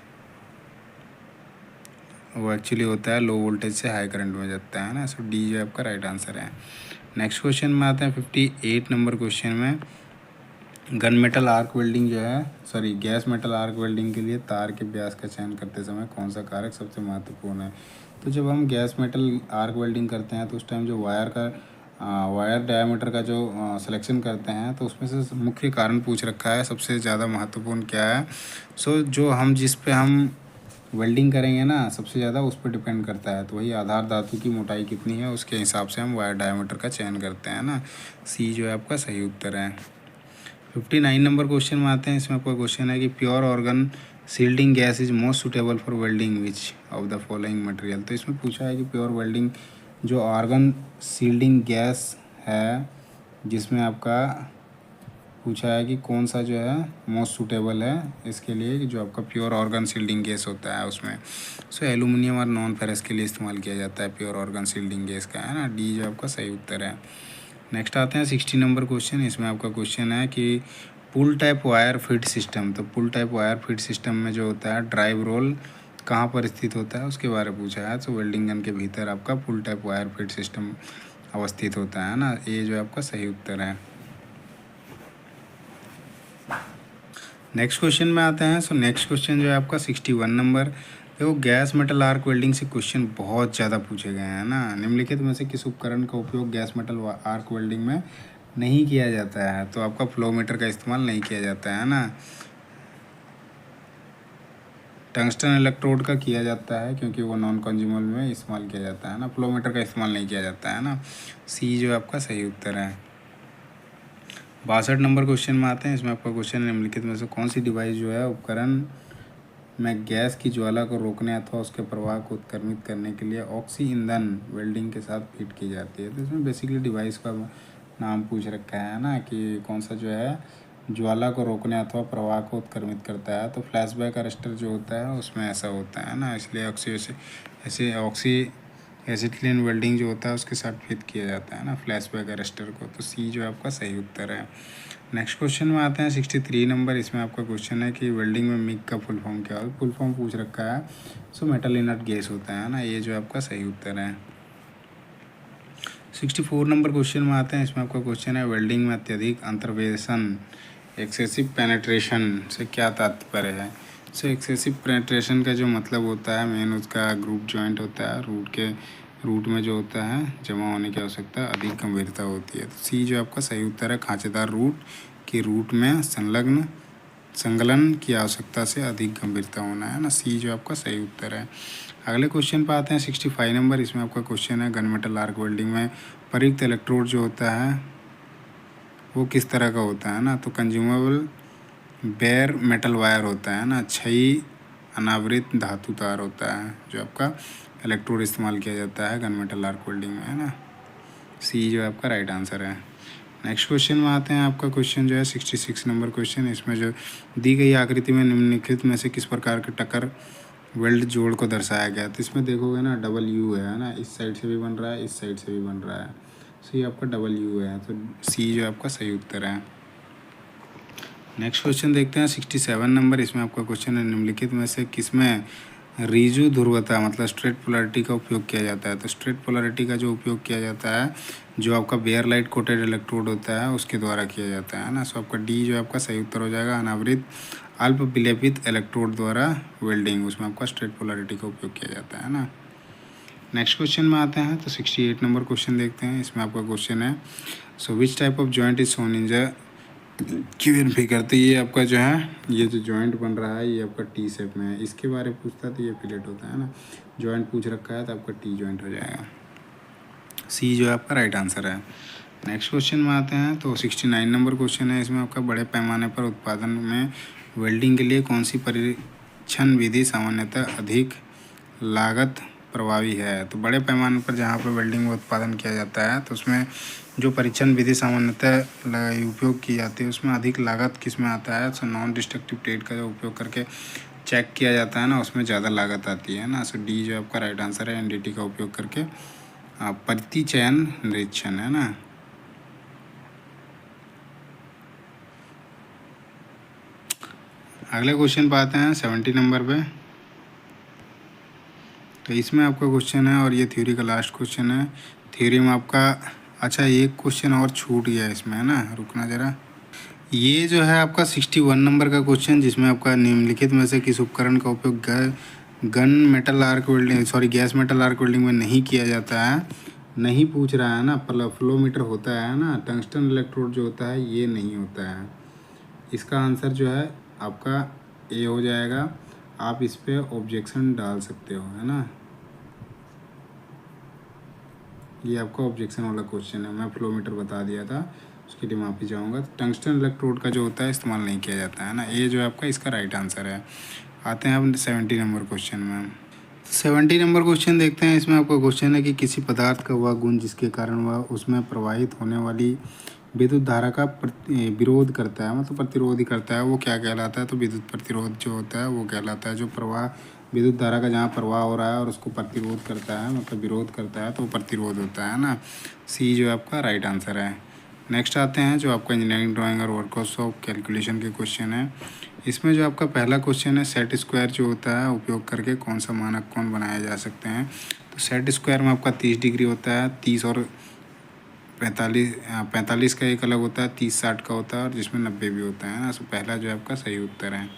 वो एक्चुअली होता है लो वोल्टेज से हाई करंट में जाता है ना। सो डी जो है आपका राइट आंसर है। नेक्स्ट क्वेश्चन में आते हैं 58 नंबर क्वेश्चन में, गन मेटल आर्क वेल्डिंग जो है गैस मेटल आर्क वेल्डिंग के लिए तार के व्यास का चयन करते समय कौन सा कारक सबसे महत्वपूर्ण है। तो जब हम गैस मेटल आर्क वेल्डिंग करते हैं तो उस टाइम जो वायर डायमीटर का जो सिलेक्शन करते हैं, तो उसमें से मुख्य कारण पूछ रखा है सबसे ज़्यादा महत्वपूर्ण क्या है। सो जो हम जिस पे हम वेल्डिंग करेंगे ना सबसे ज़्यादा उस पर डिपेंड करता है, तो वही आधार धातु की मोटाई कितनी है उसके हिसाब से हम वायर डायमीटर का चयन करते हैं ना। सी जो है आपका सही उत्तर है। 59 नंबर क्वेश्चन में आते हैं, इसमें आपका क्वेश्चन है कि pure organ shielding gas is most suitable for welding which of the following material. तो इसमें पूछा है कि प्योर वेल्डिंग जो ऑर्गन सील्डिंग गैस है, जिसमें आपका पूछा है कि कौन सा जो है मोस्ट सूटेबल है इसके लिए, कि जो आपका प्योर ऑर्गन सील्डिंग गैस होता है उसमें। सो एल्यूमिनियम और नॉन फेरस के लिए इस्तेमाल किया जाता है प्योर ऑर्गन सील्डिंग गैस का, है ना। डी जो आपका सही उत्तर है। नेक्स्ट आते हैं 60 नंबर क्वेश्चन, इसमें आपका क्वेश्चन है कि पुल टाइप वायर फीड सिस्टम। तो पुल टाइप वायर फीड सिस्टम में जो होता है ड्राइव रोल कहाँ पर स्थित होता है उसके बारे में पूछा है। तो वेल्डिंग गन के भीतर आपका पुल टाइप वायर फीड सिस्टम अवस्थित होता है ना, ये जो आपका सही उत्तर है। नेक्स्ट क्वेश्चन में आते हैं। सो नेक्स्ट क्वेश्चन जो है आपका 61 नंबर, देखो गैस मेटल आर्क वेल्डिंग से क्वेश्चन बहुत ज़्यादा पूछे गए हैं ना। निम्नलिखित में से किस उपकरण का उपयोग गैस मेटल आर्क वेल्डिंग में नहीं किया जाता है। तो आपका फ्लो मीटर का इस्तेमाल नहीं किया जाता है ना। टंगस्टन इलेक्ट्रोड का किया जाता है क्योंकि वो नॉन कंज्यूमेबल में इस्तेमाल किया जाता है ना, फ्लोमीटर का इस्तेमाल नहीं किया जाता है ना। सी जो आपका सही उत्तर है। 62 नंबर क्वेश्चन में आते हैं। इसमें आपका क्वेश्चन है, निम्नलिखित में से कौन सी डिवाइस जो है उपकरण में गैस की ज्वाला को रोकने अथवा उसके प्रवाह को उत्क्रमित करने के लिए ऑक्सी ईंधन वेल्डिंग के साथ फिट की जाती है। तो इसमें बेसिकली डिवाइस का नाम पूछ रखा है ना कि कौन सा जो है ज्वाला को रोकने अथवा प्रवाह को उत्क्रमित करता है। तो फ्लैशबैक अरेस्टर जो होता है उसमें ऐसा होता है ना, इसलिए ऐसे ऑक्सी एसिटिलीन वेल्डिंग जो होता है उसके साथ फिट किया जाता है ना फ्लैशबैक अरेस्टर को। तो सी जो आपका सही उत्तर है। नेक्स्ट क्वेश्चन में आते हैं 63 नंबर। इसमें आपका क्वेश्चन है कि वेल्डिंग में मिग का फुल फॉर्म क्या है। फुल फॉर्म पूछ रखा है। सो मेटल इनर्ट गैस होता है ना, ये जो आपका सही उत्तर है। 64 नंबर क्वेश्चन में आते हैं। इसमें आपका क्वेश्चन है वेल्डिंग में अत्यधिक अंतर्वेशन एक्सेसिव पेनेट्रेशन से क्या तात्पर्य है। सो एक्सेसिव पेनेट्रेशन का जो मतलब होता है मेन उसका ग्रुप जॉइंट होता है, रूट में जो होता है जमा होने की आवश्यकता अधिक गंभीरता होती है। तो सी जो आपका सही उत्तर है। खांचेदार रूट की रूट में संलग्न की आवश्यकता से अधिक गंभीरता होना है ना, सी जो आपका सही उत्तर है। अगले क्वेश्चन पर आते हैं 65 नंबर। इसमें आपका क्वेश्चन है गन मेटल आर्क वेल्डिंग में प्रयुक्त इलेक्ट्रोड जो होता है वो किस तरह का होता है ना। तो कंज्यूमेबल बेयर मेटल वायर होता है ना, क्षयी अनावृत धातु तार होता है जो आपका इलेक्ट्रोड इस्तेमाल किया जाता है गन मेटल आर्क वेल्डिंग में है ना, सी जो आपका राइट आंसर है। नेक्स्ट क्वेश्चन में आते हैं। आपका क्वेश्चन जो है 66 नंबर क्वेश्चन। इसमें जो दी गई आकृति में निम्नलिखित में से किस प्रकार के टक्कर वेल्ड जोड़ को दर्शाया गया। तो इसमें देखोगे ना डबल यू है ना, इस साइड से भी बन रहा है, इस साइड से भी बन रहा है। सो ये आपका डबल यू है, तो सी जो आपका सही उत्तर है। नेक्स्ट क्वेश्चन देखते हैं 67 नंबर। इसमें आपका क्वेश्चन है निम्नलिखित में से किसमें रिजु ध्रुवता मतलब स्ट्रेट पोलैरिटी का उपयोग किया जाता है। तो स्ट्रेट पोलैरिटी का जो उपयोग किया जाता है जो आपका बेयर लाइट कोटेड इलेक्ट्रोड होता है उसके द्वारा किया जाता है ना। सो आपका डी जो आपका सही उत्तर हो जाएगा। अनावृत अल्प विलेपित इलेक्ट्रोड द्वारा वेल्डिंग, उसमें आपका स्ट्रेट पोलैरिटी का उपयोग किया जाता है ना। नेक्स्ट क्वेश्चन में आते हैं तो 68 नंबर क्वेश्चन देखते हैं। इसमें आपका क्वेश्चन है so which type of joint is shown in the given figure. तो ये आपका जो है ये जो जॉइंट बन रहा है ये आपका टी शेप में है, इसके बारे में पूछता है तो ये फिलेट होता है ना। जॉइंट पूछ रखा है तो आपका टी जॉइंट हो जाएगा, सी जो आपका राइट आंसर है। नेक्स्ट क्वेश्चन में आते हैं तो 69 नंबर क्वेश्चन है। इसमें आपका बड़े पैमाने पर उत्पादन में वेल्डिंग के लिए कौन सी परीक्षण विधि सामान्यतः अधिक लागत प्रभावी है। तो बड़े पैमाने पर जहाँ पर वेल्डिंग में उत्पादन किया जाता है तो उसमें जो परीक्षण विधि सामान्यतः उपयोग की जाती है उसमें अधिक लागत किस में आता है। सो नॉन डिस्ट्रक्टिव टेट का जो उपयोग करके चेक किया जाता है ना उसमें ज़्यादा लागत आती है ना। सो डी जो आपका राइट आंसर है। एनडीटी का उपयोग करके प्रतिचयन निरीक्षण है ना। अगले क्वेश्चन पे आते हैं 70 नंबर पे। तो इसमें आपका क्वेश्चन है और ये थ्योरी का लास्ट क्वेश्चन है। थ्योरी में आपका अच्छा एक क्वेश्चन और छूट गया इसमें है ना, रुकना ज़रा। ये जो है आपका 61 नंबर का क्वेश्चन जिसमें आपका निम्नलिखित में से किस उपकरण का उपयोग gun metal arc welding gas metal arc welding में नहीं किया जाता है। नहीं पूछ रहा है ना, फ्लोमीटर होता है ना, टंगस्टन इलेक्ट्रोड जो होता है ये नहीं होता है। इसका आंसर जो है आपका ए हो जाएगा। आप इस पर ऑब्जेक्शन डाल सकते हो है ना, ये आपका ऑब्जेक्शन वाला क्वेश्चन है। मैं फ्लोमीटर बता दिया था उसके लिए माफ़ी चाहूँगा। टंगस्टन इलेक्ट्रोड का जो होता है इस्तेमाल नहीं किया जाता है ना, ये जो है आपका इसका राइट आंसर है। आते हैं अब 70 नंबर क्वेश्चन में। 70 नंबर क्वेश्चन देखते हैं। इसमें आपका क्वेश्चन है कि किसी पदार्थ का वह गुण जिसके कारण वह उसमें प्रवाहित होने वाली विद्युत धारा का विरोध करता है मतलब प्रतिरोध ही करता है, वो क्या कहलाता है। तो विद्युत प्रतिरोध जो होता है वो कहलाता है। जो प्रवाह विद्युत धारा का जहाँ प्रवाह हो रहा है और उसको प्रतिरोध करता है मतलब विरोध करता है तो वो प्रतिरोध होता है ना, सी जो आपका राइट आंसर है। नेक्स्ट आते हैं जो आपका इंजीनियरिंग ड्राइंग और वर्कआउट्स ऑफ कैलकुलेशन के क्वेश्चन है। इसमें जो आपका पहला क्वेश्चन है सेट स्क्वायर जो होता है उपयोग करके कौन सा मानक कोण बनाया जा सकते हैं। तो सेट स्क्वायर में आपका 30 डिग्री होता है, 30 और 45 का एक अलग होता है, 30-60 का होता है और जिसमें 90 भी होता है ना। सो पहला जो आपका सही उत्तर है।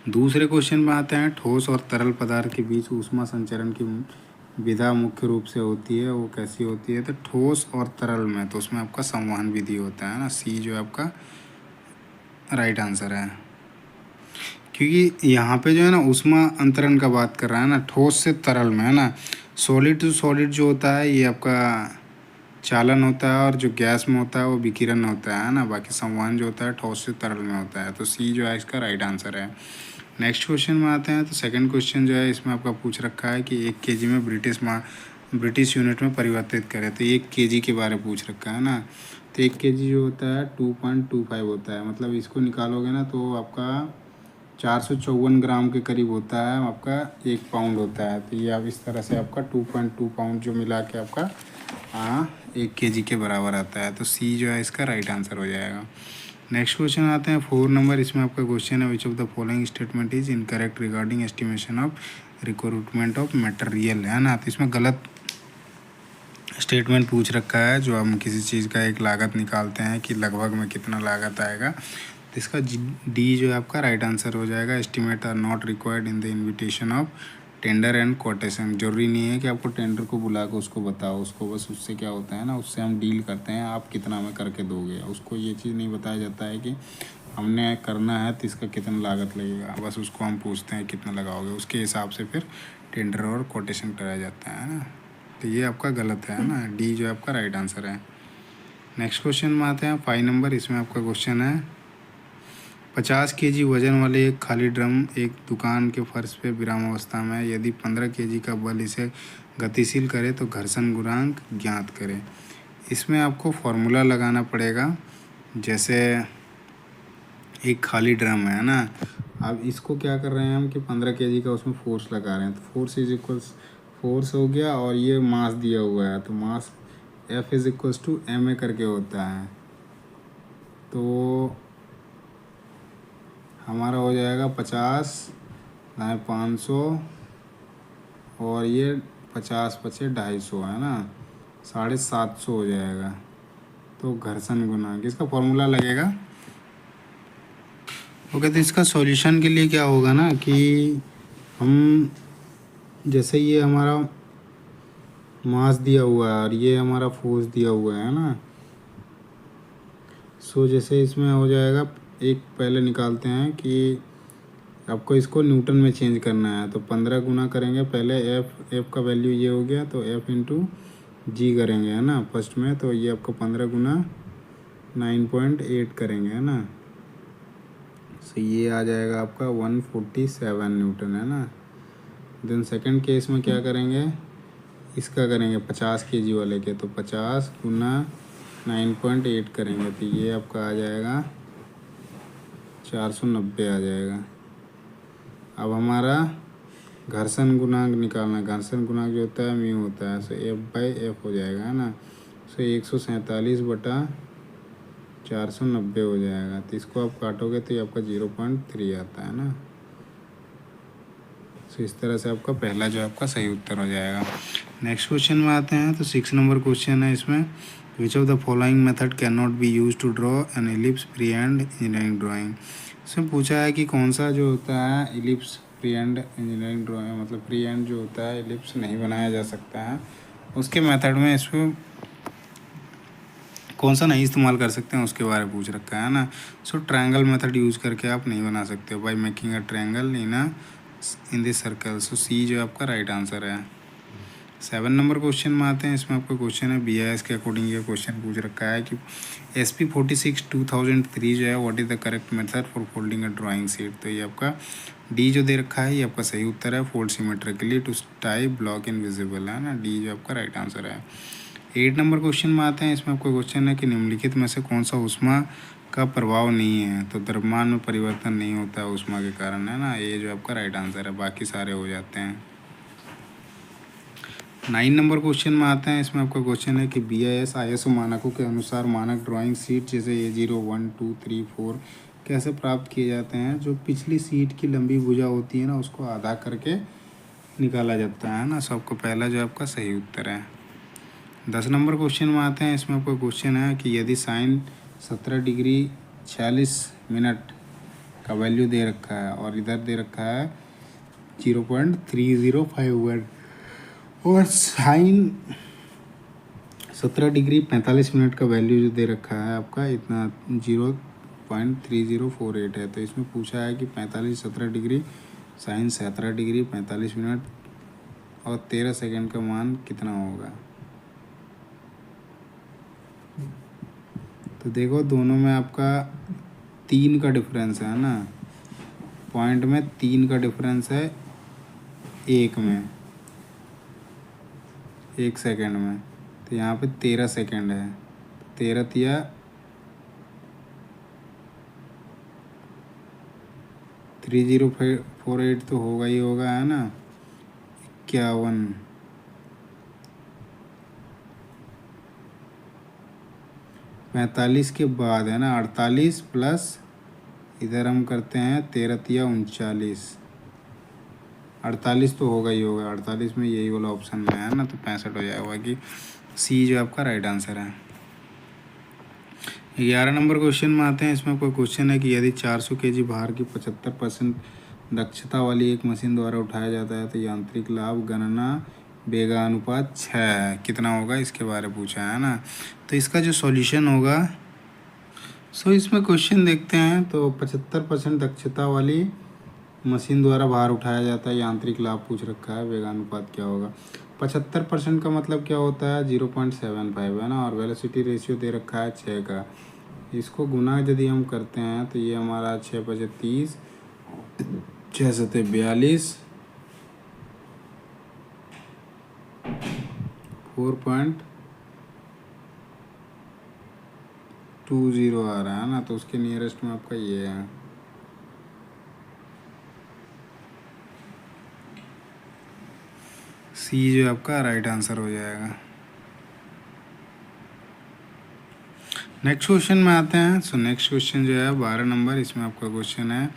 दूसरे क्वेश्चन में आते हैं ठोस और तरल पदार्थ के बीच ऊष्मा संचरण की विधा मुख्य रूप से होती है, वो कैसी होती है। तो ठोस और तरल में तो उसमें आपका संवहन विधि होता है ना, सी जो आपका राइट आंसर है। क्योंकि यहाँ पे जो है ना ऊष्मा अंतरण का बात कर रहा है ना, ठोस से तरल में, है ना। सॉलिड टू सॉलिड जो होता है ये आपका चालन होता है, और जो गैस में होता है वो विकिरण होता है ना। बाकी संवहन जो होता है ठोस से तरल में होता है। तो सी जो है इसका राइट आंसर है। नेक्स्ट क्वेश्चन में आते हैं। तो सेकंड क्वेश्चन जो है इसमें आपका पूछ रखा है कि 1 केजी में ब्रिटिश यूनिट में परिवर्तित करें। तो 1 केजी के बारे में पूछ रखा है ना। तो 1 केजी जो होता है 2.25 होता है, मतलब इसको निकालोगे ना तो आपका 454 ग्राम के करीब होता है, आपका 1 पाउंड होता है। तो ये आप इस तरह से आपका 2.2 पाउंड जो मिला के आपका 1 केजी के बराबर आता है। तो सी जो है इसका राइट आंसर हो जाएगा। नेक्स्ट क्वेश्चन आते हैं 4 नंबर। इसमें आपका क्वेश्चन है which of the following statement is incorrect regarding estimation of recruitment of material, है ना। तो इसमें गलत स्टेटमेंट पूछ रखा है। जो हम किसी चीज़ का एक लागत निकालते हैं कि लगभग में कितना लागत आएगा, तो इसका डी जो है आपका राइट आंसर हो जाएगा। Estimate are not required in the invitation of tender and quotation. जरूरी नहीं है कि आपको टेंडर को बुला कर उसको बताओ, उसको बस उससे क्या होता है ना, उससे हम डील करते हैं आप कितना में करके दोगे। उसको ये चीज़ नहीं बताया जाता है कि हमने करना है तो इसका कितना लागत लगेगा, बस उसको हम पूछते हैं कितना लगाओगे, उसके हिसाब से फिर टेंडर और कोटेशन कराया जाता है ना। तो ये आपका गलत है ना, डी जो आपका राइट आंसर है। नेक्स्ट क्वेश्चन में आते हैं 5 नंबर। इसमें आपका क्वेश्चन है 50 केजी वजन वाले एक खाली ड्रम एक दुकान के फर्श पे विराम अवस्था में है। यदि 15 केजी का बल इसे गतिशील करे तो घर्षण गुणांक ज्ञात करें। इसमें आपको फॉर्मूला लगाना पड़ेगा। जैसे एक खाली ड्रम है ना, अब इसको क्या कर रहे हैं हम कि 15 केजी का उसमें फोर्स लगा रहे हैं। तो फोर्स इज इक्वल्स फोर्स हो गया, और ये मास दिया हुआ है, तो mass F is equals to ma करके होता है। तो हमारा हो जाएगा 50 दाएँ 500, और ये 50 पचे 250 है ना, 750 हो जाएगा। तो घर्षण गुणांक इसका फॉर्मूला लगेगा। ओके, तो इसका सॉल्यूशन के लिए क्या होगा ना कि हम जैसे ये हमारा मास दिया हुआ है और ये हमारा फोर्स दिया हुआ है ना, सो जैसे इसमें हो जाएगा, एक पहले निकालते हैं कि आपको इसको न्यूटन में चेंज करना है। तो 15 गुना करेंगे पहले, एफ का वैल्यू ये हो गया, तो F इंटू जी करेंगे, है ना, फर्स्ट में। तो ये आपको 15 गुना 9.8 करेंगे, है ना। सो ये आ जाएगा आपका 147 न्यूटन, है ना। देन सेकंड केस में क्या करेंगे, इसका करेंगे 50 केजी वाले के, तो 50 गुना 9.8 करेंगे, तो ये आपका आ जाएगा 490 आ जाएगा। अब हमारा घर्षण गुणांक निकालना, घर्षण गुणांक जो होता है म्यू होता है, सो F/F हो जाएगा, है ना। सो 147/490 हो जाएगा। तो इसको आप काटोगे तो ये आपका 0.3 आता है ना। सो इस तरह से आपका पहला जो आपका सही उत्तर हो जाएगा। नेक्स्ट क्वेश्चन में आते हैं। तो 6 नंबर क्वेश्चन है इसमें, which of the following method can not be use to draw an ellipse pre and engineering drawing. इसमें पूछा है कि कौन सा जो होता है ellipse pre and engineering drawing, मतलब प्री एंड जो होता है एलिप्स नहीं बनाया जा सकता है, उसके मेथड में इसको कौन सा नहीं इस्तेमाल कर सकते हैं उसके बारे में पूछ रखा है ना। सो ट्रायंगल मेथड यूज़ करके आप नहीं बना सकते हो by making a triangle in this circle. So C जो आपका राइट आंसर है। 7 नंबर क्वेश्चन में आते हैं। इसमें आपका क्वेश्चन है BIS के अकॉर्डिंग ये क्वेश्चन पूछ रखा है कि SP46 2003 जो है what is the correct method for folding a drawing sheet. तो ये आपका डी जो दे रखा है ये आपका सही उत्तर है। Fold symmetrically to tie block invisible, है ना, डी जो आपका राइट आंसर है। 8 नंबर क्वेश्चन में आते हैं। इसमें आपका क्वेश्चन है कि निम्नलिखित में से कौन सा ऊष्मा का प्रभाव नहीं है। तो द्रव्यमान में परिवर्तन नहीं होता है ऊष्मा के कारण, है ना, ये जो आपका राइट आंसर है, बाकी सारे हो जाते हैं। 9 नंबर क्वेश्चन में आते हैं। इसमें आपका क्वेश्चन है कि BIS ISO मानकों के अनुसार मानक ड्राइंग सीट जैसे A0 1 2 3 4 कैसे प्राप्त किए जाते हैं। जो पिछली सीट की लंबी भुजा होती है ना उसको आधा करके निकाला जाता है ना। सबको पहला जो आपका सही उत्तर है। 10 नंबर क्वेश्चन में आते हैं। इसमें आपका क्वेश्चन है कि यदि साइन 17 डिग्री 46 मिनट का वैल्यू दे रखा है और इधर दे रखा है 0.305 और साइन 17 डिग्री 45 मिनट का वैल्यू जो दे रखा है आपका इतना 0.3048 है। तो इसमें पूछा है कि 45 17 डिग्री साइन 17 डिग्री 45 मिनट और 13 सेकंड का मान कितना होगा। तो देखो दोनों में आपका 3 का डिफरेंस है ना, पॉइंट में 3 का डिफरेंस है, एक में 1 सेकंड में। तो यहाँ पे 13 सेकंड है, 13 तिया 3048 तो होगा ही होगा, है ना। 51 45 के बाद है ना, 48 प्लस इधर हम करते हैं 13 तिया 39, 48 तो होगा ही होगा, 48 में यही वाला ऑप्शन में है ना, तो 65 हो जाएगा कि सी जो आपका राइट आंसर है। 11 नंबर क्वेश्चन में आते हैं। इसमें कोई क्वेश्चन है कि यदि 400 kg भार की 75% दक्षता वाली एक मशीन द्वारा उठाया जाता है तो यांत्रिक लाभ गणना वेगानुपात 6 कितना होगा, इसके बारे में पूछा है ना। तो इसका जो सॉल्यूशन होगा, इसमें क्वेश्चन देखते हैं। तो 75% दक्षता वाली मशीन द्वारा भार उठाया जाता है, यांत्रिक लाभ पूछ रखा है, वेगानुपात क्या होगा। 75% का मतलब क्या होता है, 0.75 है ना, और वेलोसिटी रेशियो दे रखा है 6 का। इसको गुना यदि हम करते हैं तो ये हमारा 6 × 30, 6 × 42, 4.20 आ रहा है ना। तो उसके नियरेस्ट में आपका ये है, सी जो आपका राइट आंसर हो जाएगा। नेक्स्ट क्वेश्चन में आते हैं। नेक्स्ट क्वेश्चन जो है 12 नंबर, इसमें आपका क्वेश्चन है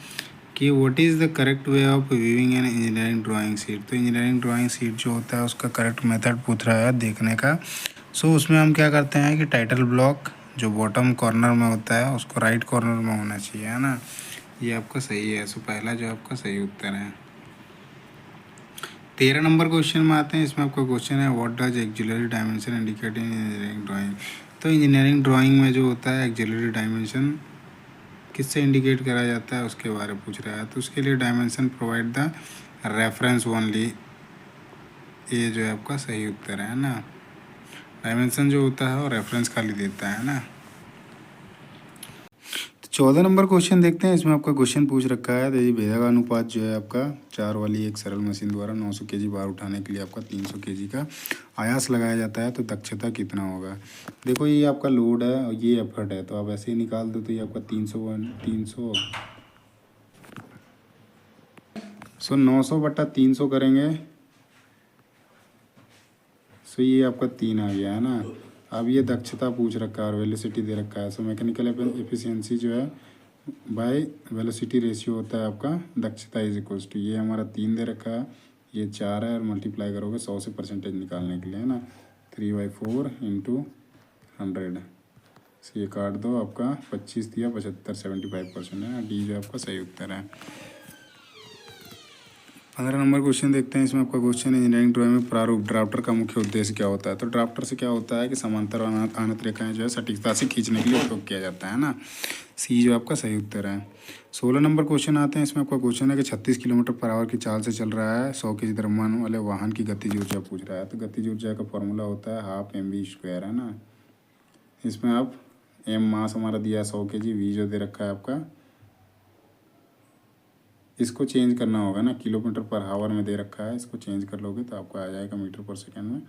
कि what is the correct way of viewing an engineering drawing sheet. तो इंजीनियरिंग ड्राइंग शीट जो होता है उसका करेक्ट मेथड पूछ रहा है देखने का। उसमें हम क्या करते हैं कि टाइटल ब्लॉक जो बॉटम कॉर्नर में होता है उसको राइट कॉर्नर में होना चाहिए, है ना। ये आपका सही है। पहला जो आपका सही उत्तर है। 13 नंबर क्वेश्चन में आते हैं। इसमें आपका क्वेश्चन है what does axillary dimension indicate in engineering drawing. तो इंजीनियरिंग ड्राइंग में जो होता है एक्सिलरी डायमेंशन किससे इंडिकेट करा जाता है उसके बारे में पूछ रहा है। तो उसके लिए dimension provide the reference only, ये जो है आपका सही उत्तर है ना। डायमेंशन जो होता है वो रेफरेंस खाली देता है ना। 14 नंबर क्वेश्चन देखते हैं। इसमें आपका क्वेश्चन पूछ रखा है यदि भेदक अनुपात जो है आपका 4 वाली एक सरल मशीन द्वारा 900 kg भार उठाने के लिए आपका 300 kg का आयास लगाया जाता है तो दक्षता कितना होगा। देखो ये आपका लोड है और ये एफर्ट है, तो आप ऐसे ही निकाल दो तो ये आपका 300 900/300 करेंगे। ये आपका 3 आ गया है ना। अब ये दक्षता पूछ रखा है और वेलोसिटी दे रखा है। मैकेनिकल एफिशिएंसी जो है बाय वेलोसिटी रेशियो होता है आपका दक्षता इज इक्वल्स टू, ये हमारा 3 दे रखा है, ये 4 है और मल्टीप्लाई करोगे 100 से परसेंटेज निकालने के लिए, है ना। 3/4 × 100, ये काट दो, आपका 25 दिया 75 75% है। डी जो आपका सही उत्तर है। 15 नंबर क्वेश्चन देखते हैं। इसमें आपका क्वेश्चन है इंजीनियरिंग ड्राइंग में प्रारूप ड्राफ्टर का मुख्य उद्देश्य क्या होता है। तो ड्राफ्टर से क्या होता है कि समांतर और अनंत रेखाएं जो है सटीकता से खींचने के लिए उपयोग किया जाता है ना। सी जो आपका सही उत्तर है। 16 नंबर क्वेश्चन आते हैं। इसमें आपका क्वेश्चन है कि 36 km/h की चाल से चल रहा है 100 kg द्रव्यमान वाले वाहन की गतिज ऊर्जा पूछ रहा है। तो गतिज ऊर्जा का फॉर्मूला होता है ½ mv², है ना। इसमें आप एम मास हमारा दिया है 100 kg, वी जो दे रखा है आपका, इसको चेंज करना होगा ना, km/h में दे रखा है, इसको चेंज कर लोगे तो आपको आ जाएगा मीटर/सेकंड में,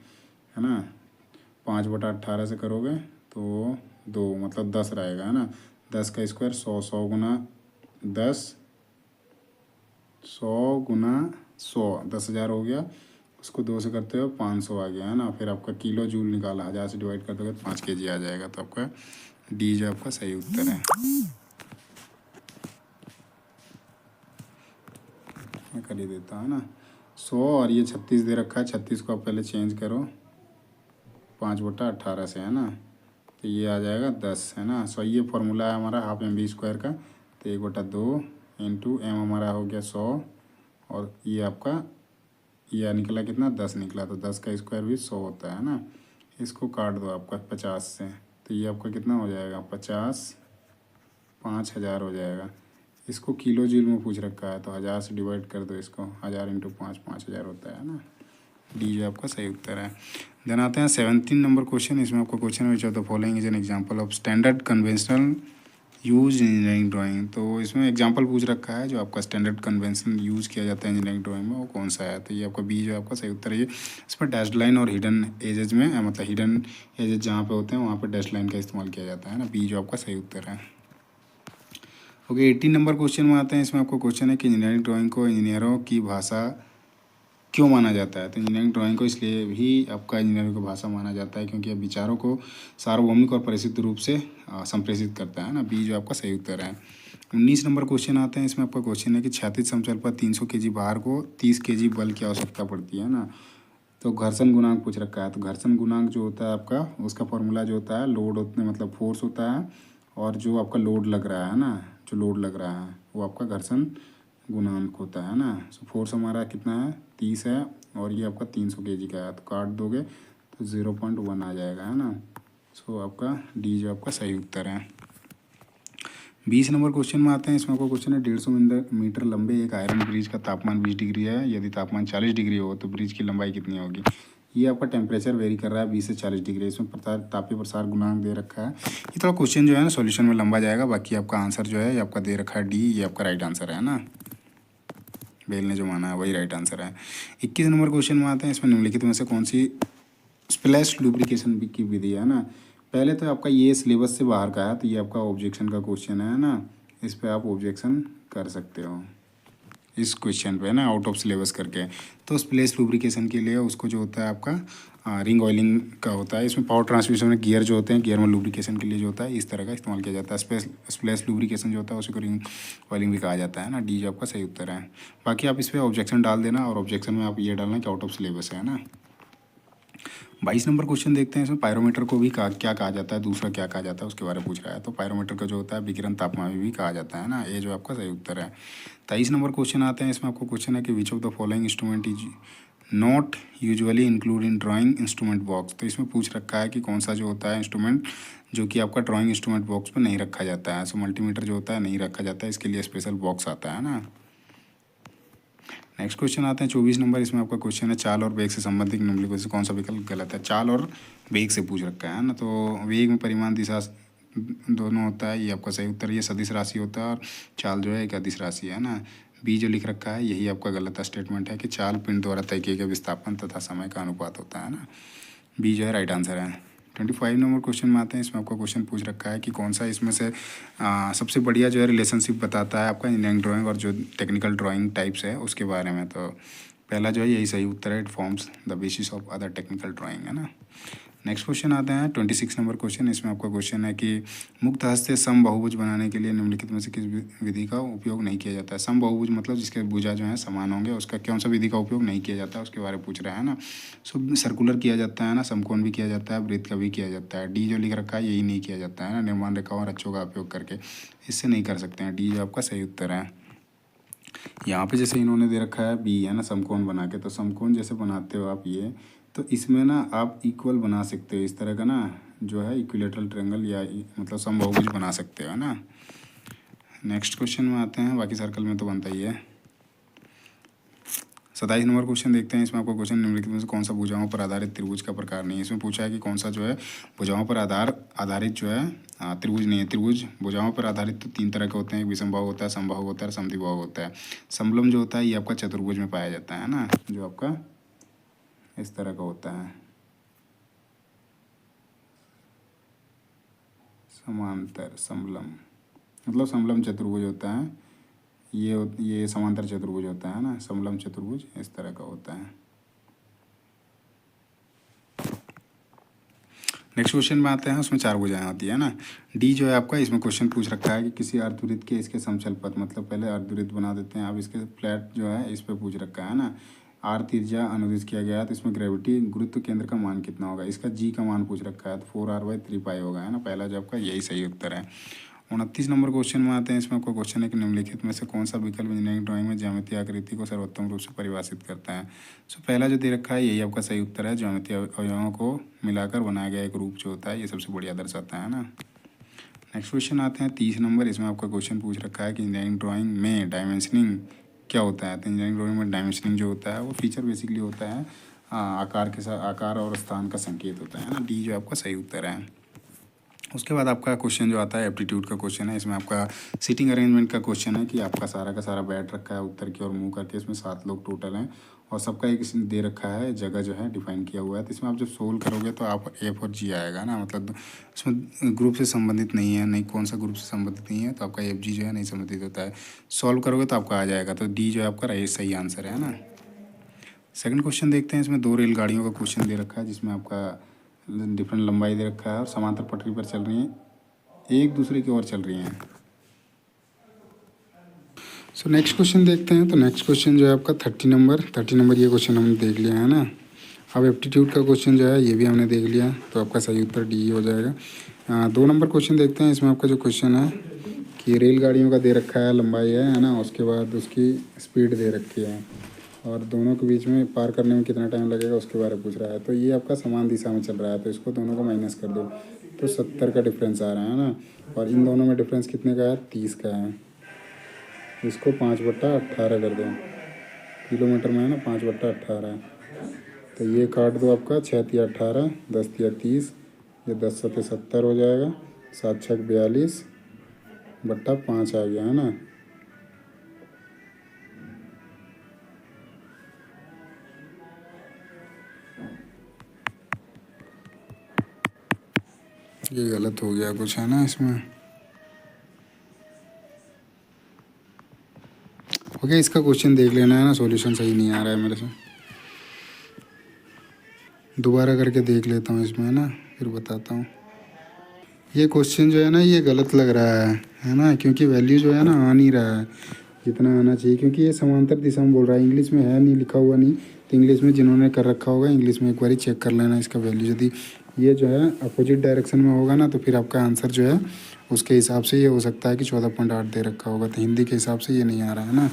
है ना। 5/18 से करोगे तो 2 मतलब 10 रहेगा, है ना। 10 का स्क्वायर 100, 100 गुना 10, 100 गुना 100 10,000 हो गया। उसको 2 से करते हो 500 आ गया, है ना। फिर आपका किलो जूल निकाला, 1000 से डिवाइड कर दोगे तो 5 kg आ जाएगा। तो आपका डी जो आपका सही उत्तर है। मैं कर ही देता है ना। 100 और ये 36 दे रखा है, 36 को आप पहले चेंज करो 5/18 से, है ना। तो ये आ जाएगा 10, है ना। ये फॉर्मूला है हमारा ½ mv² का। तो 1/2 × m हमारा हो गया 100 और ये आपका यह निकला कितना 10 निकला। तो 10 का स्क्वायर भी 100 होता है ना। इसको काट दो आपका 50 से, तो ये आपका कितना हो जाएगा 50 5000 हो जाएगा। इसको किलो जूल में पूछ रखा है, तो 1000 से डिवाइड कर दो इसको, 1000 इंटू 5, 5000 होता है ना। डी जो आपका सही उत्तर है। देन आते हैं 17 नंबर क्वेश्चन। इसमें आपको question which of the following is an example of standard conventional use engineering drawing. तो इसमें एग्जांपल पूछ रखा है जो आपका स्टैंडर्ड कन्वेंशन यूज़ किया जाता है इंजीनियरिंग ड्राइंग में, वो कौन सा है। तो ये आपका बी जो आपका सही उत्तर है। ये इस पर डैश लाइन और हिडन एजेज में, मतलब हिडन एजेज जहाँ पे होते हैं वहाँ पे डैश लाइन का इस्तेमाल किया जाता है ना। बी जो आपका सही उत्तर है। ओके, 18 नंबर क्वेश्चन में आते हैं। इसमें आपको क्वेश्चन है कि इंजीनियरिंग ड्राइंग को इंजीनियरों की भाषा क्यों माना जाता है। तो इंजीनियरिंग ड्राइंग को इसलिए भी आपका इंजीनियरिंग की भाषा माना जाता है क्योंकि यह विचारों को सार्वभौमिक और परिचित रूप से संप्रेषित करता है ना। बी जो आपका सही उत्तर है। 19 नंबर क्वेश्चन आते हैं। इसमें आपका क्वेश्चन है कि क्षैतिज समतल पर 300 kg भार को 30 kg बल की आवश्यकता पड़ती है ना। तो घर्षण गुणांक पूछ रखा है। तो घर्षण गुणांक जो होता है आपका, उसका फॉर्मूला जो होता है, लोड होते मतलब फोर्स होता है, और जो आपका लोड लग रहा है ना, जो लोड लग रहा है वो आपका घर्षण गुणांक होता है ना। सो फोर्स हमारा कितना है, 30 है, और ये आपका 300 kg का है। तो काट दोगे तो 0.1 आ जाएगा, है ना। सो आपका डी जो आपका सही उत्तर है। 20 नंबर क्वेश्चन में आते हैं। इसमें आपको क्वेश्चन है 150 मीटर लंबे एक आयरन ब्रिज का तापमान 20 डिग्री है। यदि तापमान 40 डिग्री हो तो ब्रिज की लंबाई कितनी होगी। ये आपका टेम्परेचर वेरी कर रहा है 20 से 40 डिग्री। इसमें तापीय प्रसार गुणांक दे रखा है। ये थोड़ा क्वेश्चन जो है ना सॉल्यूशन में लंबा जाएगा। बाकी आपका आंसर जो है ये आपका दे रखा है डी, ये आपका राइट आंसर है ना। बेल ने जो माना है वही राइट आंसर है। 21 नंबर क्वेश्चन में आते हैं। इसमें निम्नलिखित में से कौन सी स्प्लैश लुब्रिकेशन की विधि है ना। पहले तो आपका ये सिलेबस से बाहर का है, तो ये आपका ऑब्जेक्शन का क्वेश्चन है ना। इस पे आप ऑब्जेक्शन कर सकते हो इस क्वेश्चन पे ना, आउट ऑफ सिलेबस करके। तो स्प्लैश लुब्रिकेशन के लिए उसको जो होता है आपका रिंग ऑयलिंग का होता है। इसमें पावर ट्रांसमिशन में गियर जो होते हैं, गियर में लुब्रिकेशन के लिए जो होता है इस तरह का इस्तेमाल किया जाता है। स्प्लैश लुब्रिकेशन जो होता है उसी को रिंग ऑयलिंग भी कहा जाता है ना। डी जो आपका सही उत्तर है। बाकी आप इस पर ऑब्जेक्शन डाल देना, और ऑब्जेक्शन में आप ये डालना कि आउट ऑफ सिलेबस है ना। 22 नंबर क्वेश्चन देखते हैं। इसमें पायरोमीटर को भी क्या कहा जाता है, दूसरा क्या कहा जाता है उसके बारे में पूछ रहा है। तो पायरोमीटर का जो होता है विकिरण तापमान भी कहा जाता है ना। ये जो आपका सही उत्तर है। 23 नंबर क्वेश्चन आते हैं। इसमें आपको क्वेश्चन है कि विच of the following instrument is not usually include in drawing instrument box. तो इसमें पूछ रखा है कि कौन सा जो होता है इंस्ट्रूमेंट जो कि आपका ड्राइंग इंस्ट्रूमेंट बॉक्स में नहीं रखा जाता है। सो मल्टीमीटर जो होता है नहीं रखा जाता है, इसके लिए स्पेशल बॉक्स आता है ना। नेक्स्ट क्वेश्चन आते हैं 24 नंबर। इसमें आपका क्वेश्चन है चाल और वेग से संबंधित निम्नलिखित से कौन सा विकल्प गलत है। चाल और वेग से पूछ रखा है ना। तो वेग में परिमाण दिशा दोनों होता है, ये आपका सही उत्तर। ये सदिश राशि होता है और चाल जो है एक अदिश राशि है ना। बी जो लिख रखा है यही आपका गलत स्टेटमेंट है कि चाल पिंड द्वारा तय किए गए विस्थापन तथा समय का अनुपात होता है ना। बी जो है राइट आंसर है। 25 नंबर क्वेश्चन में आते हैं। इसमें आपको क्वेश्चन पूछ रखा है कि कौन सा इसमें से सबसे बढ़िया जो है रिलेशनशिप बताता है आपका इंजीनियरिंग ड्राइंग और जो टेक्निकल ड्राइंग टाइप्स है उसके बारे में। तो पहला जो है यही सही उत्तर है, it forms the basis of other technical drawing, है ना। नेक्स्ट क्वेश्चन आते हैं 26 नंबर क्वेश्चन। इसमें आपका क्वेश्चन है कि मुक्त हस्त से समबाहुभुज बनाने के लिए निम्नलिखित में से किस विधि का उपयोग नहीं किया जाता है। समबाहुभुज मतलब जिसके भुजा जो है समान होंगे, उसका कौन सा विधि का उपयोग नहीं किया जाता है उसके बारे में पूछ रहा है ना। सो सर्कुलर किया जाता है ना, समकोण भी किया जाता है, वृत्त का भी किया जाता है। डी जो लिख रखा है यही नहीं किया जाता है ना, निर्माण रेखाओं और अक्षों का उपयोग करके इससे नहीं कर सकते हैं। डी जो आपका सही उत्तर है। यहाँ पे जैसे इन्होंने दे रखा है बी है ना, समकोण बना के। तो समकोण जैसे बनाते हो आप ये, तो इसमें ना आप इक्वल बना सकते हो इस तरह का ना, जो है इक्विलेटरल ट्रायंगल या मतलब समबाहुभुज बना सकते हो ना। नेक्स्ट क्वेश्चन में आते हैं। बाकी सर्कल में तो बनता ही है। 27 नंबर क्वेश्चन देखते हैं। इसमें आपको क्वेश्चन निम्नलिखित में से कौन सा भुजाओं पर आधारित त्रिभुज का प्रकार नहीं है। इसमें पूछा है कि कौन सा जो है भुजाओं पर आधारित जो है त्रिभुज नहीं है। त्रिभुज भुजाओं पर आधारित तो 3 तरह के होते हैं, एक विषमबाहु होता है, समबाहु होता है और समद्विबाहु होता है। समलम जो होता है ये आपका चतुर्भुज में पाया जाता है ना, जो आपका इस तरह का होता है। समांतर समलम मतलब समलम चतुर्भुज होता है, ये समांतर चतुर्भुज होता है ना। समलम चतुर्भुज इस तरह का होता है। नेक्स्ट क्वेश्चन में आते हैं। उसमें 4 भुजाएं होती है ना। डी जो है आपका, इसमें क्वेश्चन पूछ रखा है कि किसी अर्धवृत्त के इसके समचल पथ, मतलब पहले अर्धवृत्त बना देते हैं। अब इसके फ्लैट जो है इस पे पूछ रखा है ना। आर त्रिज्या अनुदित किया गया है, तो इसमें ग्रेविटी गुरुत्व केंद्र का मान कितना होगा। इसका जी का मान पूछ रखा है, तो 4r/3π होगा, है ना। पहला जो आपका यही सही उत्तर है। 29 नंबर क्वेश्चन में आते हैं। इसमें आपको क्वेश्चन है कि निम्नलिखित में से कौन सा विकल्प इंजीनियरिंग ड्राइंग में ज्यामितीय आकृति को सर्वोत्तम रूप से परिभाषित करता है। सो पहला जो दे रखा है यही आपका सही उत्तर है। ज्यामितीय अवयवों को मिलाकर बनाया गया एक रूप जो होता है ये सबसे बढ़िया दर्शाता है ना। नेक्स्ट क्वेश्चन आते हैं 30 नंबर। इसमें आपका क्वेश्चन पूछ रखा है कि इंजीनियरिंग ड्राइंग में डायमेंशनिंग क्या होता है। तो इंजीनियरिंग ड्राइंग में डायमेंशनिंग जो होता है वो फीचर बेसिकली होता है आकार के साथ, आकार और स्थान का संकेत होता है ना। डी जो आपका सही उत्तर है। उसके बाद आपका क्वेश्चन जो आता है एप्टीट्यूड का क्वेश्चन है। इसमें आपका सीटिंग अरेंजमेंट का क्वेश्चन है कि आपका सारा का सारा बैठ रखा है उत्तर की ओर मुंह करके। इसमें 7 लोग टोटल हैं और सबका एक इसमें दे रखा है जगह जो है डिफाइन किया हुआ है। तो इसमें आप जब सोल्व करोगे तो आप एफ और जी आएगा ना, मतलब इसमें ग्रुप से संबंधित नहीं है, नहीं कौन सा ग्रुप से संबंधित नहीं है, तो आपका एफ जी जो है नहीं संबंधित होता है। सॉल्व करोगे तो आपका आ जाएगा। तो डी जो है आपका सही आंसर है ना। सेकंड क्वेश्चन देखते हैं। इसमें 2 रेलगाड़ियों का क्वेश्चन दे रखा है जिसमें आपका डिफरेंट लंबाई दे रखा है और समांतर पटरी पर चल रही हैं, एक दूसरे की ओर चल रही हैं। सो नेक्स्ट क्वेश्चन देखते हैं। तो नेक्स्ट क्वेश्चन जो है आपका 30 नंबर ये क्वेश्चन हमने देख लिया है ना। अब एप्टीट्यूड का क्वेश्चन जो है ये भी हमने देख लिया, तो आपका सही उत्तर डी हो जाएगा। 2 नंबर क्वेश्चन देखते हैं। इसमें आपका जो क्वेश्चन है कि रेलगाड़ियों का दे रखा है लंबाई है ना, उसके बाद उसकी स्पीड दे रखी है और दोनों के बीच में पार करने में कितना टाइम लगेगा उसके बारे में पूछ रहा है। तो ये आपका समान दिशा में चल रहा है, तो इसको दोनों को माइनस कर दो तो 70 का डिफरेंस आ रहा है ना। और इन दोनों में डिफरेंस कितने का है, 30 का है। इसको 5/18 कर दो, किलोमीटर में है ना 5/18। तो ये काट दो आपका 6×3 = 18, 10×3 = 30, ये 10×7 = 70 हो जाएगा, 7×6 = 42/5 आ गया है ना। ये गलत हो गया कुछ है ना इसमें। ओके, इसका क्वेश्चन देख लेना है ना, सॉल्यूशन सही नहीं आ रहा है मेरे से। दोबारा करके देख लेता हूँ इसमें है ना, फिर बताता हूँ। ये क्वेश्चन जो है ना ये गलत लग रहा है ना, क्योंकि वैल्यू जो है ना आ नहीं रहा है जितना आना चाहिए, क्योंकि ये समांतर दिशा में बोल रहा है। इंग्लिश में है नहीं, लिखा हुआ नहीं। तो इंग्लिश में जिन्होंने कर रखा होगा इंग्लिश में एक बार चेक कर लेना इसका वैल्यू। यदि ये जो है अपोजिट डायरेक्शन में होगा ना तो फिर आपका आंसर जो है उसके हिसाब से ये हो सकता है कि 14.8 दे रखा होगा। तो हिंदी के हिसाब से ये नहीं आ रहा है ना।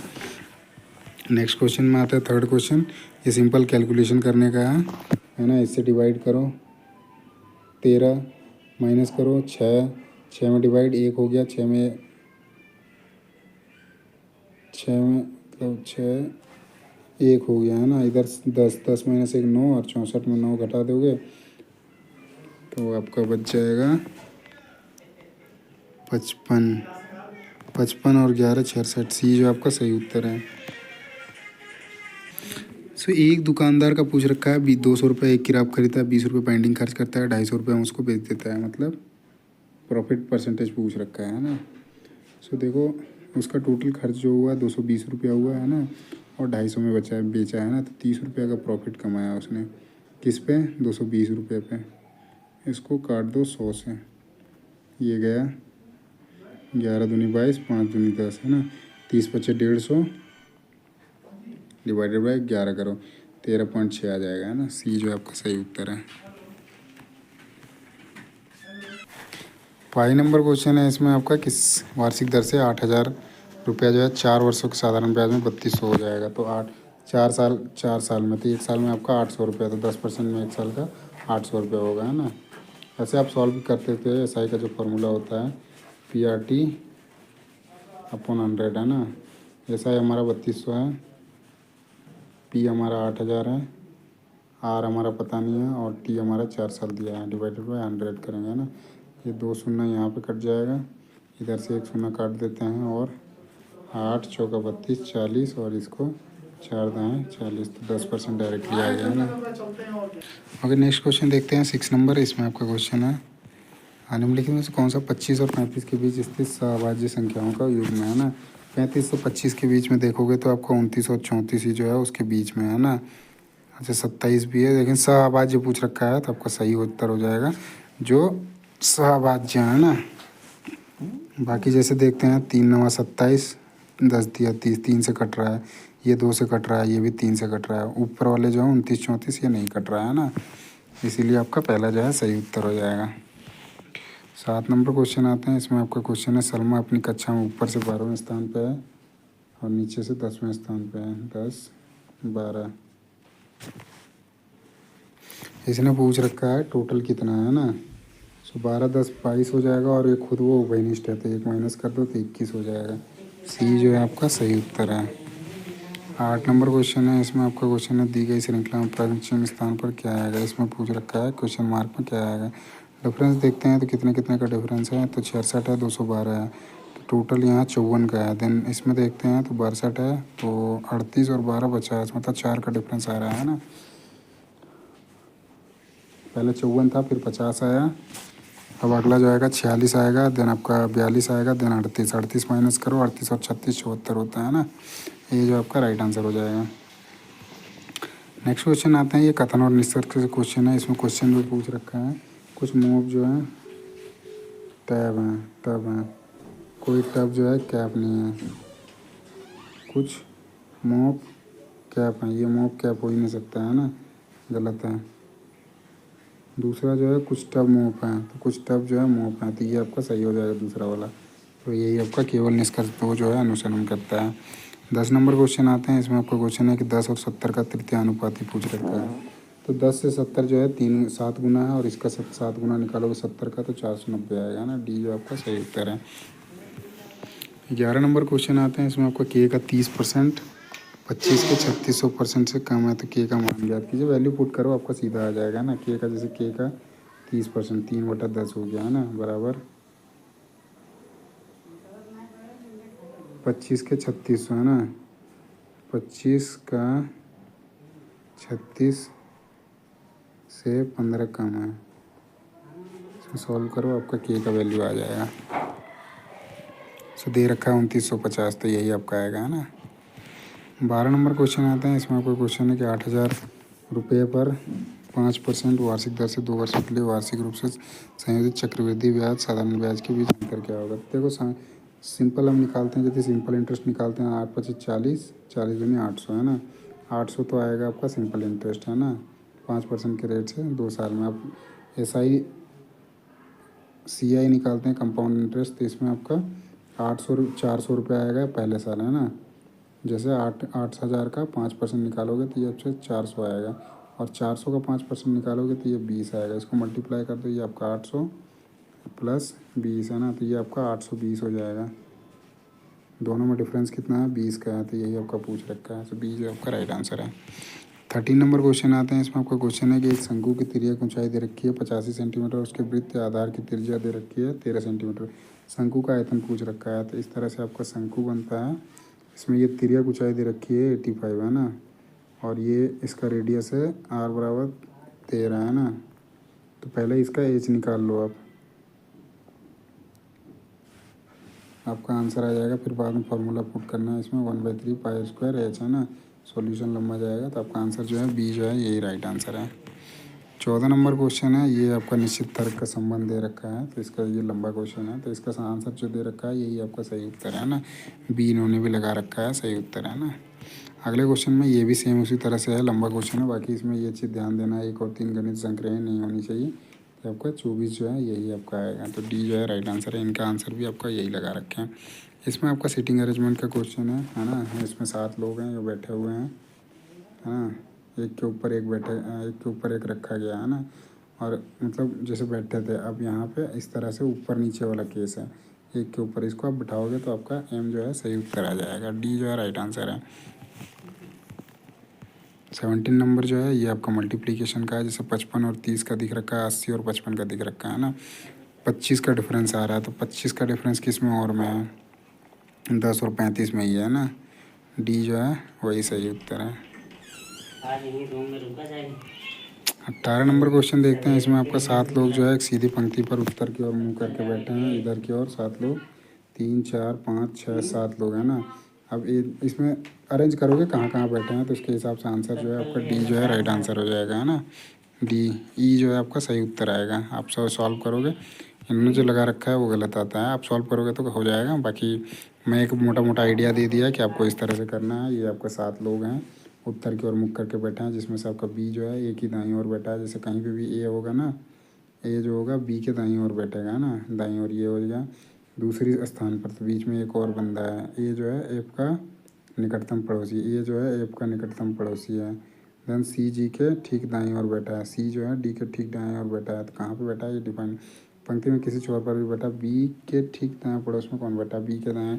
नेक्स्ट क्वेश्चन में आता है थर्ड क्वेश्चन। ये सिंपल कैलकुलेशन करने का है ना। इससे डिवाइड करो 13, माइनस करो 6 में डिवाइड 1 हो गया, 6 में मतलब 6 1 हो गया है ना। इधर 10 में -1 9 और 64 में 9 घटा दोगे तो आपका बच जाएगा 55 और 11 66। सी जो आपका सही उत्तर है। सो एक दुकानदार का पूछ रखा है 200 रुपये एक किताब खरीदता है, 20 रुपये पेंटिंग खर्च करता है, 250 रुपये हम उसको बेच देता है, मतलब प्रॉफिट परसेंटेज पूछ रखा है ना। सो देखो उसका टोटल खर्च जो हुआ 220 रुपया हुआ है ना, और 250 में बेचा है ना, तो 30 रुपये का प्रॉफिट कमाया उसने। किस पे, 220 रुपये पे। इसको काट दो 100 से, ये गया 11 दूनी 22, 5 दूनी 10 है ना। 30 बचे 150 डिवाइडेड बाई 11 करो, 13.6 आ जाएगा है ना। सी जो आपका सही उत्तर है। 5 नंबर क्वेश्चन है। इसमें आपका किस वार्षिक दर से 8,000 रुपया जो है 4 वर्षों के साधारण ब्याज में 3200 हो जाएगा। तो 4 साल में, तो 1 साल में आपका 800 रुपया, तो 10% में 1 साल का 800 रुपया होगा है ना। ऐसे आप सॉल्व करते थे। एसआई का जो फार्मूला होता है PRT/100 है ना। एसआई हमारा 3200 है, पी हमारा 8,000 है, आर हमारा पता नहीं है और टी हमारा 4 साल दिया है, डिवाइडेड बाई 100 करेंगे ना। ये 2 शून्य यहाँ पे कट जाएगा, इधर से 1 शून्य काट देते हैं और 8 चौका 32 40 और इसको 4 दाएँ 40, तो 10% डायरेक्टली आ गया ना। ओके, नेक्स्ट क्वेश्चन देखते हैं 6 नंबर। इसमें आपका क्वेश्चन है निम्नलिखित में से कौन सा 25 और 35 के बीच स्थित सहभाज्य संख्याओं का युग्म है ना। 35 से 25 के बीच में देखोगे तो आपका 29 और 34 ही जो है उसके बीच में है ना। अच्छा 27 भी है, लेकिन सहभाज्य पूछ रखा है तो आपका सही उत्तर हो जाएगा जो सहभाज्य है ना। बाकी जैसे देखते हैं 3×9 = 27, 10 दिया 30, 3 से कट रहा है, ये 2 से कट रहा है, ये भी 3 से कट रहा है। ऊपर वाले जो है 29 34 ये नहीं कट रहा है ना, इसीलिए आपका पहला जो है सही उत्तर हो जाएगा। 7 नंबर क्वेश्चन आते हैं। इसमें आपका क्वेश्चन है सलमा अपनी कक्षा में ऊपर से 12वें स्थान पे है और नीचे से 10वें स्थान पे है। 10 12 इसने पूछ रखा है टोटल कितना है ना। तो 12 10 22 हो जाएगा, और ये खुद वो वेनिस्ट है तो एक माइनस कर दो तो 21 हो जाएगा। सी जो है आपका सही उत्तर है। 8 नंबर क्वेश्चन है, इसमें आपका क्वेश्चन है दी गई श्रृंखला में प्राचीन स्थान पर क्या आएगा। इसमें पूछ रखा है क्वेश्चन मार्क में क्या आएगा। डिफरेंस देखते हैं तो कितने कितने का डिफरेंस है, तो 66 है, 212 है, तो टोटल यहाँ 54 का है। देन इसमें देखते हैं तो 62 है, तो 38 और 12 50, मतलब 4 का डिफरेंस आ रहा है ना। पहले 54 था, फिर 50 आया, अब अगला जो आएगा 46 आएगा, देन आपका 42 आएगा, देन 38, 38 माइनस करो, 38 और 36 74 होता है ना। ये जो आपका राइट आंसर हो जाएगा। नेक्स्ट क्वेश्चन आते हैं, ये कथन और निष्कर्ष से क्वेश्चन है। इसमें क्वेश्चन भी पूछ रखा है, कुछ मोब जो है टैब हैं, टब हैं, कोई टब जो है कैप नहीं है, कुछ मोप कैप हैं, ये मोप कैप हो ही नहीं सकता है ना, गलत है। दूसरा जो है कुछ टब मोप हैं, तो कुछ टब जो है मोप हैं, तो ये आपका सही हो जाएगा दूसरा वाला। तो यही आपका केवल निष्कर्ष दो जो है अनुसरण करता है। 10 नंबर क्वेश्चन आते हैं, इसमें आपका क्वेश्चन है कि 10 और 70 का तृतीय अनुपाती पूछ रखा है। तो 10 से 70 जो है 7 गुना है, और इसका 7 गुना निकालोगे 70 का तो 490 आएगा ना, डी जो आपका सही उत्तर है। 11 नंबर क्वेश्चन आते हैं, इसमें आपका के का 30% 25 के 3600% से कम है, तो के का मान ज्ञात कीजिए। वैल्यू पुट करो, आपका सीधा आ जाएगा ना। के का जैसे के का 30% 3/10 हो गया है ना, बराबर 25 के 3600 है ना, 25 का 36 से 15 कम है, इसको सॉल्व करो, आपका के का वैल्यू आ जाएगा। सो दे रखा है 2950, तो यही आपका आएगा है ना। 12 नंबर क्वेश्चन आता है, इसमें आपका क्वेश्चन है कि 8,000 रुपये पर 5% वार्षिक दर से 2 वर्षों के लिए वार्षिक रूप से संयोजित चक्रवृद्धि ब्याज साधारण ब्याज के बीच अंतर क्या होगा। देखो सिंपल हम निकालते हैं, जैसे सिंपल इंटरेस्ट निकालते हैं, 8 25 40, 40 दूनी 800 है ना। 800 तो आएगा आपका सिंपल इंटरेस्ट है ना, 5% के रेट से 2 साल में। आप SI CI निकालते हैं कंपाउंड इंटरेस्ट, तो इसमें आपका 400 रुपये आएगा पहले साल है ना। जैसे 8,000 का 5% निकालोगे तो ये आपसे 400 आएगा, और 400 का 5% निकालोगे तो ये 20 आएगा। इसको मल्टीप्लाई कर दो, ये आपका 800 प्लस 20 है ना, तो ये आपका 820 हो जाएगा। दोनों में डिफरेंस कितना है, 20 का है, तो यही आपका पूछ रखा है, तो 20 आपका राइट आंसर है। 13 नंबर क्वेश्चन आते हैं, इसमें आपका क्वेश्चन है कि एक शंकु की तिर्यक ऊंचाई दे रखी है 85 सेंटीमीटर, उसके वृत्त आधार की त्रिज्या दे रखी है 13 सेंटीमीटर। शंकु का आयतन पूछ रखा है, तो इस तरह से आपका शंकु बनता है। इसमें ये तिर्यक ऊंचाई दे रखी है 85 है ना, और ये इसका रेडियस है r बराबर 13 है ना। तो पहले इसका एच निकाल लो आप, आपका आंसर आ जाएगा। फिर बाद में फार्मूला पुट करना है, इसमें 1/3 पाई स्क्वायर एच है ना। सॉल्यूशन लंबा जाएगा, तो आपका आंसर जो है बी जो है यही राइट आंसर है। 14 नंबर क्वेश्चन है, ये आपका निश्चित तर्क का संबंध दे रखा है, तो इसका ये लंबा क्वेश्चन है, तो इसका आंसर जो दे रखा है यही आपका सही उत्तर है ना। बी इन्होंने भी लगा रखा है, सही उत्तर है ना। अगले क्वेश्चन में ये भी सेम उसी तरह से है, लंबा क्वेश्चन है, बाकी इसमें ये चीज़ ध्यान देना, 1 और 3 गणित संक्रियाएं नहीं होनी चाहिए। तो आपका 24 जो है यही आपका आएगा, तो डी जो है राइट आंसर है। इनका आंसर भी आपका यही लगा रखे हैं। इसमें आपका सीटिंग अरेंजमेंट का क्वेश्चन है ना। इसमें 7 लोग हैं जो बैठे हुए हैं है ना, एक के ऊपर एक बैठे, एक के ऊपर एक रखा गया है ना, और मतलब जैसे बैठे थे। अब यहाँ पे इस तरह से ऊपर नीचे वाला केस है, एक के ऊपर इसको आप बिठाओगे तो आपका एम जो है सही उत्तर आ जाएगा, डी जो है राइट आंसर है। 17 नंबर जो है ये आपका मल्टीप्लिकेशन का है, जैसे 55 और 30 का दिख रखा है, 80 और 55 का दिख रखा है ना। 25 का डिफरेंस आ रहा है, तो 25 का डिफरेंस किस में और में है, 10 और 35 में ही है ना। डी जो है वही सही उत्तर है। 18 नंबर क्वेश्चन देखते हैं, इसमें आपका 7 लोग जो है एक सीधी पंक्ति पर उत्तर की ओर मुंह करके बैठे हैं, इधर की ओर 7 लोग, 3 4 5 6 7 लोग हैं ना। अब इसमें अरेंज करोगे कहाँ कहाँ बैठे हैं, तो उसके हिसाब से आंसर जो है आपका डी जो है राइट आंसर हो जाएगा है ना। डी ई जो है आपका सही उत्तर आएगा। आप सब सॉल्व करोगे, इन्होंने जो लगा रखा है वो गलत आता है, आप सॉल्व करोगे तो हो जाएगा। बाकी मैं एक मोटा मोटा आइडिया दे दिया कि आपको इस तरह से करना है। ये आपका 7 लोग हैं, उत्तर की ओर मुख करके बैठे हैं, जिसमें से आपका बी जो है एक ही दाईं ओर बैठा है। जैसे कहीं पे भी ए होगा ना, ए जो होगा बी के दाईं ओर बैठेगा ना, दाईं ओर ये हो जाएगा दूसरी स्थान पर, तो बीच में एक और बंदा है, ए जो है एफ का निकटतम पड़ोसी, ए जो है एफ का निकटतम पड़ोसी है। देन सी जी के ठीक दाईं ओर बैठा है, सी जो है डी के ठीक दाईं ओर बैठा है, तो कहाँ पे बैठा है ये डिफाइन पंक्ति में किसी छोर पर भी बैठा, बी के ठीक दाएं पड़ोस में कौन बैठा, बी के दाएं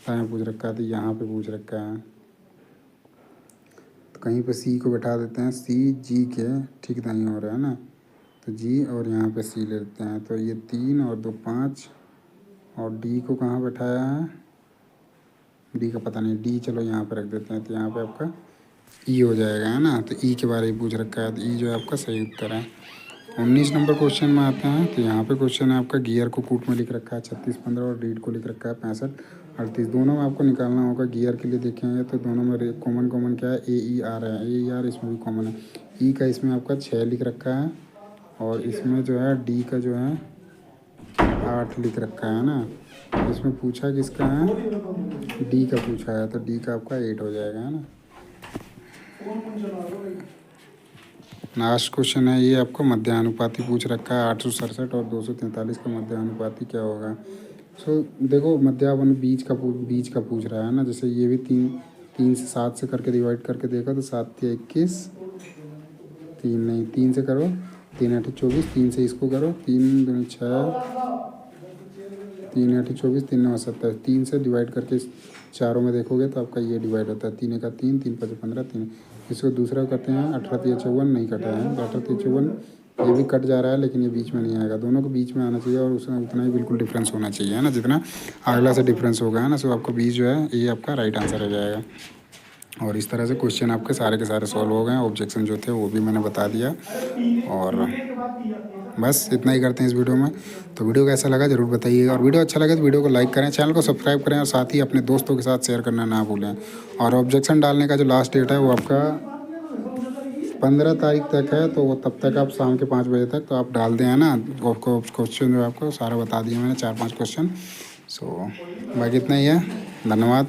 दाएं पूछ रखा है तो यहाँ पे पूछ रखा है, तो कहीं पे सी को बैठा देते हैं, सी जी के ठीक दाएं हो रहा है ना, तो जी और यहाँ पे सी ले लेते हैं, तो ये 3 और 2 5, और डी को कहाँ बैठाया है, डी का पता नहीं, डी चलो यहाँ पे रख देते हैं, तो यहाँ पे आपका ई हो जाएगा है ना, तो ई के बारे में पूछ रखा है, तो ई जो है आपका सही उत्तर है। 19 नंबर क्वेश्चन में आते हैं, तो यहाँ पे क्वेश्चन है आपका गियर को कूट में लिख रखा है 36 15 और रीड को लिख रखा है 65 38, दोनों में आपको निकालना होगा। गियर के लिए देखेंगे तो दोनों में कॉमन क्या है, ए ई आर है, ए ई आर इसमें भी कॉमन है। ई का इसमें आपका 6 लिख रखा है, और इसमें जो है डी का जो है 8 लिख रखा है ना, इसमें पूछा किसका है, डी का पूछा है, तो डी का आपका 8 हो जाएगा है ना। लास्ट क्वेश्चन है ये आपको मध्यानुपाती पूछ रखा है 867 और 243 का मध्यानुपाती क्या होगा। सो देखो मध्यावन बीज का पूछ रहा है ना, जैसे ये भी 3 से 7 से करके डिवाइड करके देखा तो 7 या 21, 3 नहीं 3 से करो, 3 8 24, 3 से इसको करो, 3 2 6, 3 8 24, 3 9 27, 3 से डिवाइड करके चारों में देखोगे तो आपका ये डिवाइड होता है, 3 1 3, 3 5 15, 3। इसको दूसरा करते हैं 18 3 54, नहीं कटा है, तो 18 3 54 ये भी कट जा रहा है, लेकिन ये बीच में नहीं आएगा, दोनों को बीच में आना चाहिए और उसमें उतना ही बिल्कुल डिफरेंस होना चाहिए है ना, जितना अगला से डिफरेंस होगा है ना। सो आपको बीच जो है ये आपका राइट आंसर हो जाएगा। और इस तरह से क्वेश्चन आपके सारे के सारे सॉल्व हो गए। ऑब्जेक्शन जो थे वो भी मैंने बता दिया, और बस इतना ही करते हैं इस वीडियो में। तो वीडियो कैसा लगा ज़रूर बताइएगा, और वीडियो अच्छा लगे तो वीडियो को लाइक करें, चैनल को सब्सक्राइब करें, और साथ ही अपने दोस्तों के साथ शेयर करना ना भूलें। और ऑब्जेक्शन डालने का जो लास्ट डेट है वो आपका 15 तारीख तक है, तो वो तब तक आप शाम के 5 बजे तक तो आप डाल दें है ना। आपको क्वेश्चन जो है आपको सारा बता दिया मैंने, 4 5 क्वेश्चन। सो बाकी इतना ही है, धन्यवाद।